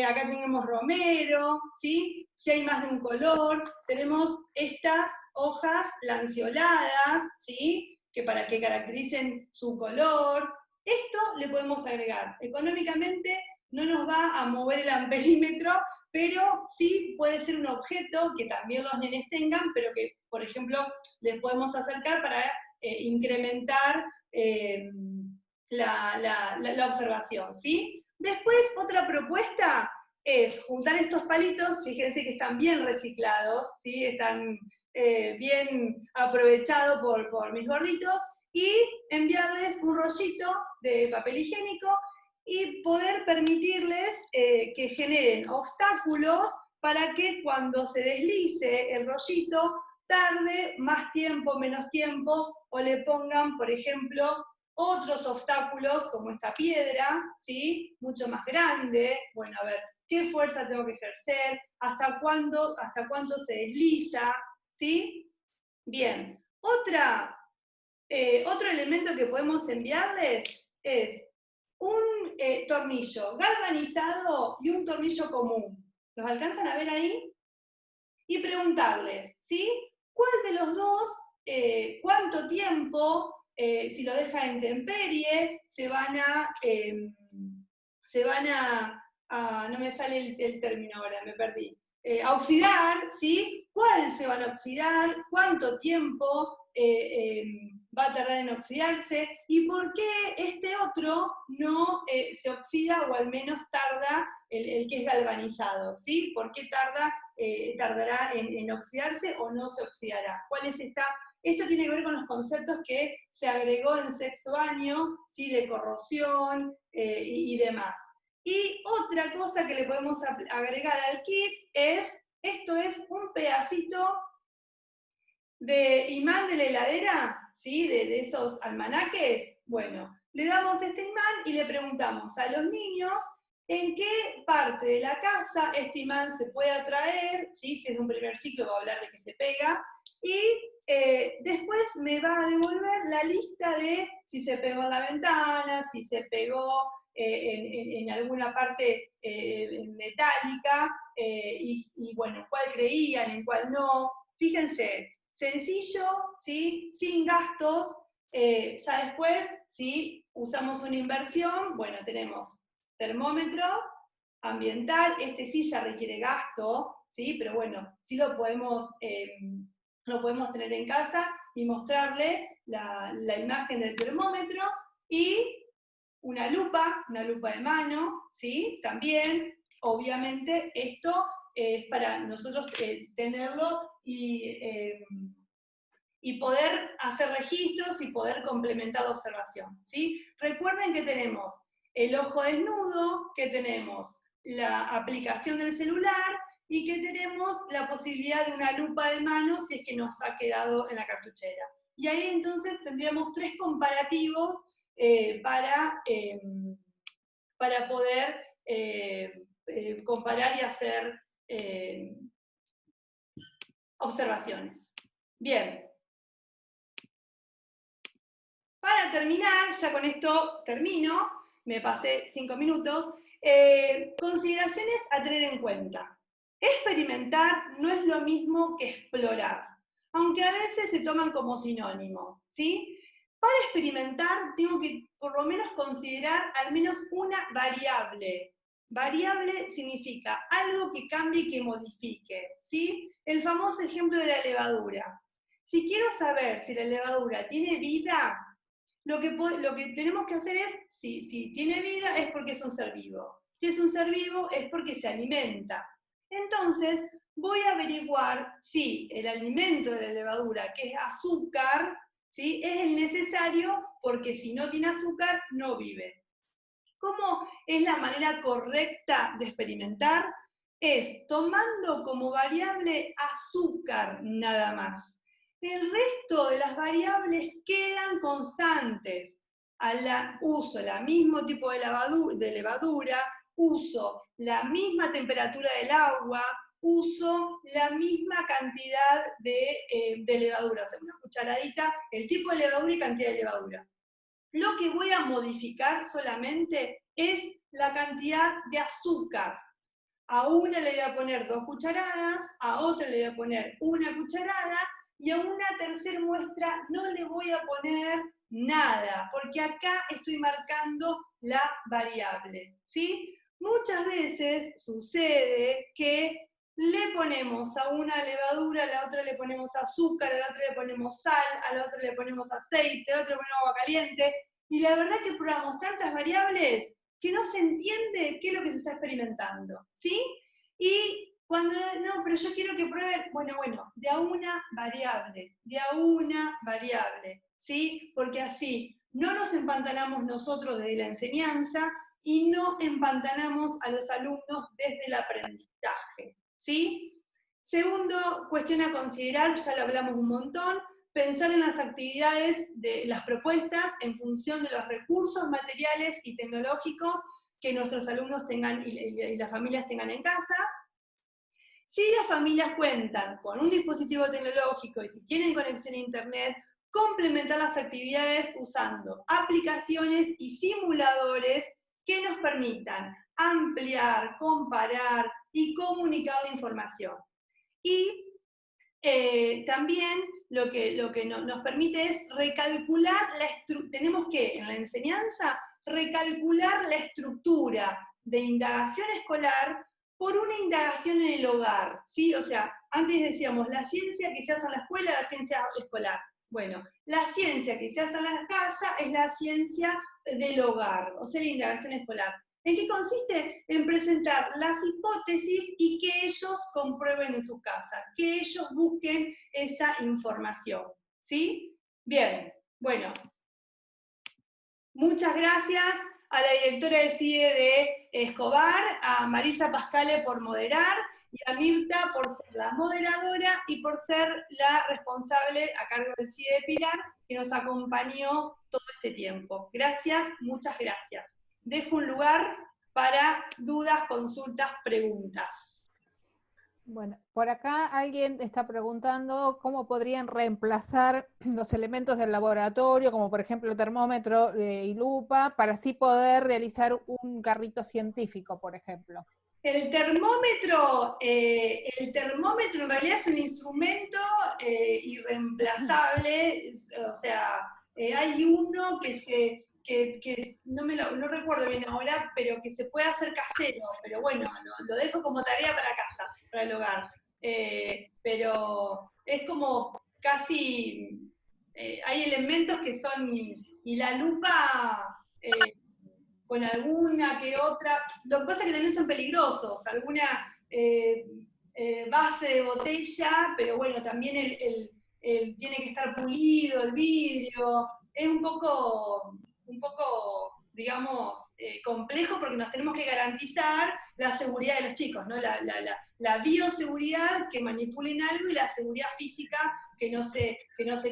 Acá tenemos romero, ¿sí? Si hay más de un color, tenemos estas hojas lanceoladas, ¿sí? Que para que caractericen su color. Esto le podemos agregar. Económicamente no nos va a mover el amperímetro, pero sí puede ser un objeto que también los nenes tengan, pero que, por ejemplo, les podemos acercar para incrementar la observación, ¿sí? Después, otra propuesta es juntar estos palitos, fíjense que están bien reciclados, ¿sí? Están bien aprovechados por mis gorritos, y enviarles un rollito de papel higiénico y poder permitirles que generen obstáculos para que cuando se deslice el rollito tarde más tiempo, menos tiempo, o le pongan, por ejemplo, otros obstáculos como esta piedra, ¿sí? Mucho más grande. Bueno, a ver, ¿qué fuerza tengo que ejercer? ¿Hasta cuánto se desliza? ¿Sí? Bien. Otro elemento que podemos enviarles es un tornillo galvanizado y un tornillo común. ¿Los alcanzan a ver ahí? Y preguntarles, ¿sí? ¿Cuál de los dos, cuánto tiempo, si lo dejan en intemperie, se van a no me sale el término ahora, me perdí, a oxidar, ¿sí? ¿Cuál se van a oxidar? ¿Cuánto tiempo va a tardar en oxidarse? ¿Y por qué este otro no se oxida, o al menos tarda el que es galvanizado? ¿Sí? ¿Por qué tardará en oxidarse o no se oxidará? ¿Cuál es esta? Esto tiene que ver con los conceptos que se agregó en sexto año, ¿sí? De corrosión y demás. Y otra cosa que le podemos agregar al kit esto es un pedacito de imán de la heladera, ¿sí? De esos almanaques. Bueno, le damos este imán y le preguntamos a los niños en qué parte de la casa este imán se puede atraer, ¿sí? Si es un primer ciclo va a hablar de que se pega, y después me va a devolver la lista de si se pegó en la ventana, si se pegó en alguna parte metálica, y bueno, en cuál creían, en cuál no. Fíjense, sencillo, ¿sí? Sin gastos. Ya después, si usamos una inversión, bueno, tenemos termómetro ambiental, este sí ya requiere gasto, ¿sí? Pero bueno, sí lo podemos tener en casa y mostrarle la imagen del termómetro, y una lupa de mano, ¿sí? También, obviamente, esto es para nosotros tenerlo y poder hacer registros y poder complementar la observación, ¿sí? Recuerden que tenemos el ojo desnudo, que tenemos la aplicación del celular y que tenemos la posibilidad de una lupa de mano si es que nos ha quedado en la cartuchera. Y ahí entonces tendríamos 3 comparativos para poder comparar y hacer observaciones. Bien. Para terminar, ya con esto termino, me pasé 5 minutos, consideraciones a tener en cuenta. Experimentar no es lo mismo que explorar, aunque a veces se toman como sinónimos, ¿sí? Para experimentar tengo que por lo menos considerar al menos una variable. Variable significa algo que cambie y que modifique, ¿sí? El famoso ejemplo de la levadura. Si quiero saber si la levadura tiene vida, lo que tenemos que hacer es, si tiene vida es porque es un ser vivo. Si es un ser vivo es porque se alimenta. Entonces, voy a averiguar si el alimento de la levadura, que es azúcar, ¿sí? Es el necesario, porque si no tiene azúcar, no vive. ¿Cómo es la manera correcta de experimentar? Es tomando como variable azúcar nada más. El resto de las variables quedan constantes. Uso el mismo tipo de levadura, uso la misma temperatura del agua, uso la misma cantidad de levadura, o sea, una cucharadita, el tipo de levadura y cantidad de levadura. Lo que voy a modificar solamente es la cantidad de azúcar. A una le voy a poner 2 cucharadas, a otra le voy a poner 1 cucharada, y a una tercera muestra no le voy a poner nada, porque acá estoy marcando la variable, ¿sí? Muchas veces sucede que le ponemos a una levadura, a la otra le ponemos azúcar, a la otra le ponemos sal, a la otra le ponemos aceite, a la otra le ponemos agua caliente, y la verdad que probamos tantas variables que no se entiende qué es lo que se está experimentando, ¿sí? Y cuando, no, pero yo quiero que prueben, bueno, de a una variable, ¿sí? Porque así no nos empantanamos nosotros desde la enseñanza y no empantanamos a los alumnos desde el aprendizaje, ¿sí? Segundo, cuestión a considerar, ya lo hablamos un montón, pensar en las actividades de las propuestas en función de los recursos materiales y tecnológicos que nuestros alumnos tengan y las familias tengan en casa. Si las familias cuentan con un dispositivo tecnológico y si tienen conexión a internet, complementar las actividades usando aplicaciones y simuladores que nos permitan ampliar, comparar y comunicar la información. Y también lo que nos permite es recalcular tenemos que, en la enseñanza, recalcular la estructura de indagación escolar por una indagación en el hogar, ¿sí? O sea, antes decíamos, la ciencia que se hace en la escuela, la ciencia escolar. Bueno, la ciencia que se hace en la casa es la ciencia del hogar, o sea, la indagación escolar. ¿En qué consiste? En presentar las hipótesis y que ellos comprueben en su casa, que ellos busquen esa información, ¿sí? Bien, bueno. Muchas gracias a la directora de CIE de Escobar, a Marisa Pascale por moderar, y a Mirta por ser la moderadora y por ser la responsable a cargo del CIE de Pilar, que nos acompañó todo este tiempo. Gracias, muchas gracias. Dejo un lugar para dudas, consultas, preguntas. Bueno, por acá alguien está preguntando cómo podrían reemplazar los elementos del laboratorio, como por ejemplo el termómetro y lupa, para así poder realizar un carrito científico, por ejemplo. El termómetro en realidad es un instrumento irreemplazable, o sea, hay uno que no recuerdo bien ahora, pero que se puede hacer casero, pero bueno, lo dejo como tarea para casa, para el hogar. Pero es como casi, hay elementos que son, y la lupa, con alguna que otra, lo que pasa es que también son peligrosos, alguna base de botella, pero bueno, también tiene que estar pulido el vidrio, es un poco digamos, complejo porque nos tenemos que garantizar la seguridad de los chicos, ¿no? La bioseguridad, que manipulen algo, y la seguridad física, que no se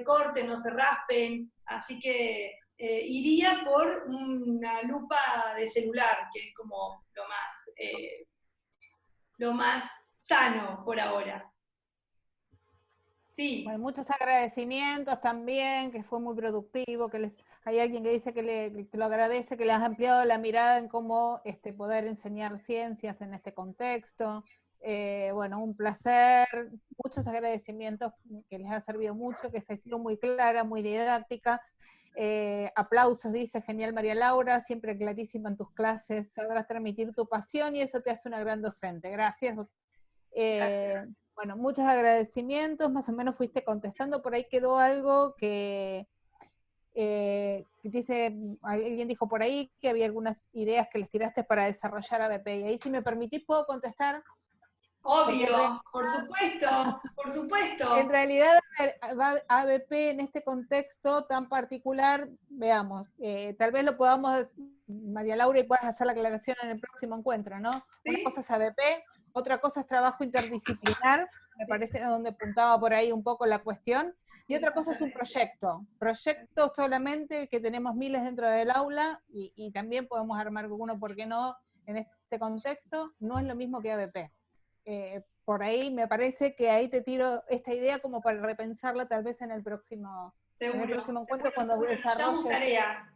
corten, no se raspen, así que iría por una lupa de celular, que es como lo más sano por ahora. Sí. Bueno, muchos agradecimientos también, que fue muy productivo, hay alguien que dice que lo agradece, que les ha ampliado la mirada en cómo poder enseñar ciencias en este contexto. Bueno, un placer, muchos agradecimientos, que les ha servido mucho, que se ha sido muy clara, muy didáctica. Aplausos, dice, genial María Laura, siempre clarísima en tus clases, sabrás transmitir tu pasión y eso te hace una gran docente. Gracias. Gracias. Bueno, muchos agradecimientos, más o menos fuiste contestando, por ahí quedó algo que dice, alguien dijo por ahí que había algunas ideas que les tiraste para desarrollar ABP, y ahí si me permitís puedo contestar. Obvio, por supuesto. En realidad, ABP en este contexto tan particular, veamos, tal vez lo podamos, María Laura, y puedas hacer la aclaración en el próximo encuentro, ¿no? ¿Sí? Una cosa es ABP, otra cosa es trabajo interdisciplinar, me parece donde apuntaba por ahí un poco la cuestión, y otra cosa es un proyecto solamente, que tenemos miles dentro del aula, y también podemos armar uno, ¿por qué no? En este contexto, no es lo mismo que ABP. Por ahí me parece que ahí te tiro esta idea como para repensarla tal vez en el próximo encuentro, cuando desarrolles.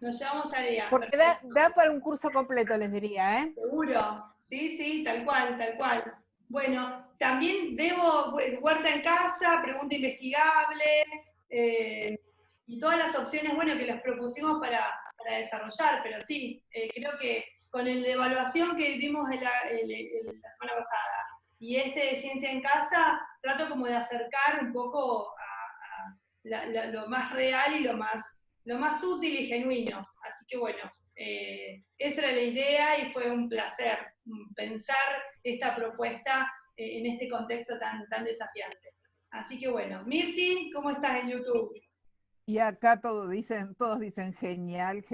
Nos llevamos tarea. Porque da para un curso completo, les diría, ¿eh? Seguro, sí, tal cual. Bueno, también huerta en casa, pregunta investigable, y todas las opciones, bueno, que las propusimos para desarrollar, pero sí, creo que con el de evaluación que vimos la semana pasada, y de ciencia en casa, trato como de acercar un poco a lo más real y lo más útil y genuino. Así que bueno, esa era la idea y fue un placer pensar esta propuesta en este contexto tan desafiante. Así que bueno, Mirti, ¿cómo estás en YouTube? Y acá todos dicen genial,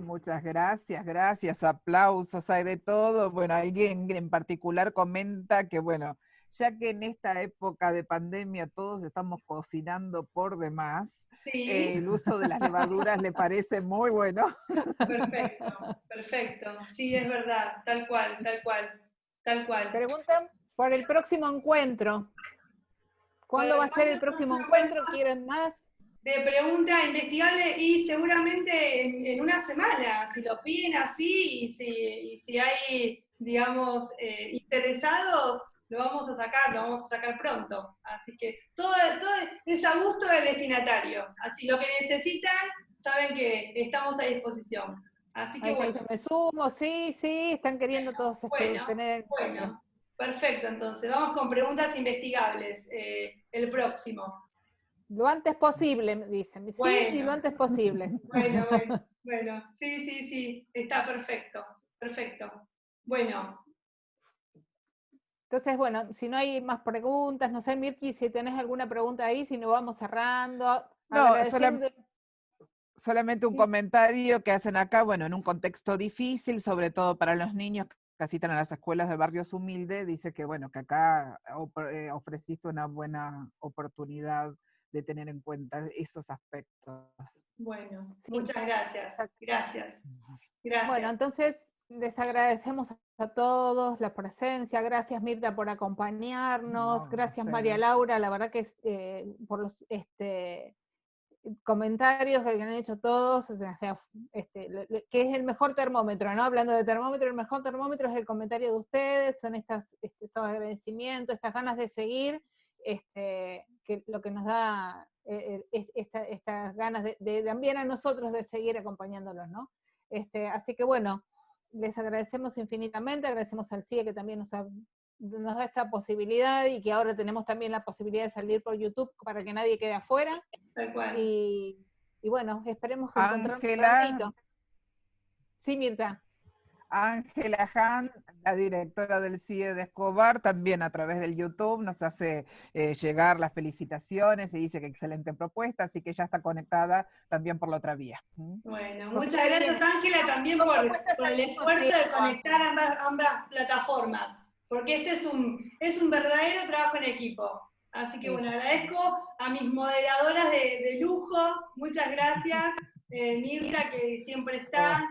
muchas gracias, aplausos, hay de todo. Bueno, alguien en particular comenta que, bueno, ya que en esta época de pandemia todos estamos cocinando por demás, sí. El uso de las levaduras le parece muy bueno. Perfecto, sí, es verdad, tal cual. Preguntan por el próximo encuentro. ¿Cuándo va a ser el próximo encuentro? ¿Quieren más? De pregunta investigable, y seguramente en una semana, si lo piden así, y si hay, digamos, interesados, lo vamos a sacar pronto. Así que todo es a gusto del destinatario. Así, lo que necesitan, saben que estamos a disposición. Así que bueno. Me sumo, sí, están queriendo todos tener... Bueno, perfecto, entonces, vamos con preguntas investigables, el próximo. Lo antes posible, dicen. Bueno. Sí, y lo antes posible. Bueno, sí, está perfecto. Bueno. Entonces, bueno, si no hay más preguntas, no sé, Mirti, si tenés alguna pregunta ahí, si no vamos cerrando. No, solamente un comentario que hacen acá, bueno, en un contexto difícil, sobre todo para los niños asisten a las escuelas de barrios humildes, dice que bueno, que acá ofreciste una buena oportunidad de tener en cuenta esos aspectos. Bueno, Sí. muchas gracias. Gracias. Bueno, entonces les agradecemos a todos la presencia, gracias Mirta por acompañarnos, No, gracias a María ustedes. Laura, la verdad que por los comentarios que han hecho todos, o sea, que es el mejor termómetro, ¿no? Hablando de termómetro, el mejor termómetro es el comentario de ustedes, son estos agradecimientos, estas ganas de seguir, que lo que nos da estas ganas de también a nosotros de seguir acompañándolos, ¿no? Así que bueno, les agradecemos infinitamente, agradecemos al CIE que también nos da esta posibilidad y que ahora tenemos también la posibilidad de salir por YouTube para que nadie quede afuera. Tal cual. Y bueno, esperemos que encontrarnos Ángela, prontito. Sí, Mirta. Ángela Han, la directora del CIE de Escobar, también a través del YouTube nos hace llegar las felicitaciones y dice que excelente propuesta, así que ya está conectada también por la otra vía. Bueno, muchas gracias Ángela también por el esfuerzo de conectar ambas plataformas, porque este es un verdadero trabajo en equipo. Así que bueno, agradezco a mis moderadoras de lujo, muchas gracias, Mirta que siempre está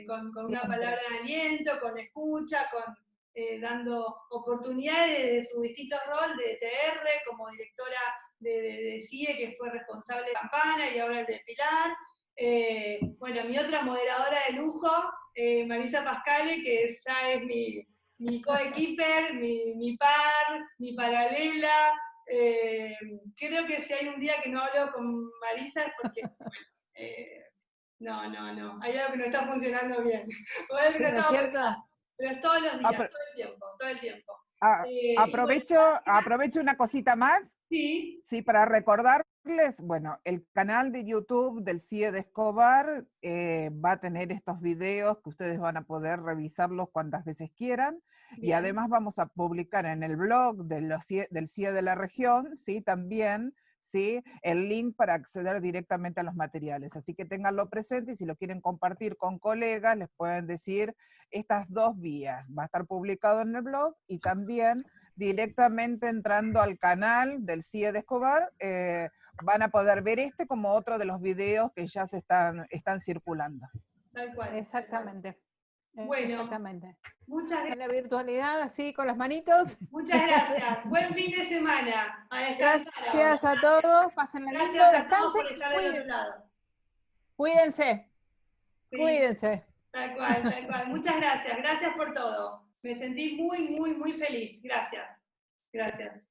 con una palabra de aliento, con escucha, dando oportunidades de su distintos roles de TR, como directora de CIE, que fue responsable de Campana, y ahora el de Pilar. Bueno, mi otra moderadora de lujo, Marisa Pascale, que ya es mi coequiper, mi par, mi paralela. Creo que si hay un día que no hablo con Marisa es porque, bueno, no, hay algo que no está funcionando bien. O algo que no estaba pensando. Pero es todos los días, todo el tiempo. Aprovecho una cosita más. Sí. Sí, para recordarles, bueno, el canal de YouTube del CIE de Escobar va a tener estos videos que ustedes van a poder revisarlos cuantas veces quieran. Bien. Y además vamos a publicar en el blog del CIE de la región, ¿sí? También, ¿sí? El link para acceder directamente a los materiales. Así que ténganlo presente y si lo quieren compartir con colegas, les pueden decir estas dos vías. Va a estar publicado en el blog y también directamente entrando al canal del CIE de Escobar, van a poder ver como otro de los videos que ya se están circulando. Tal cual. Exactamente. Bueno, exactamente. Muchas gracias. En la virtualidad, así con las manitos. Muchas gracias. Buen fin de semana. A descansar. Gracias a todos. Pásenla lindo, descansen y cuídense. Cuídense. Sí. Cuídense. Tal cual, tal cual. Muchas gracias. Gracias por todo. Me sentí muy feliz. Gracias. Gracias.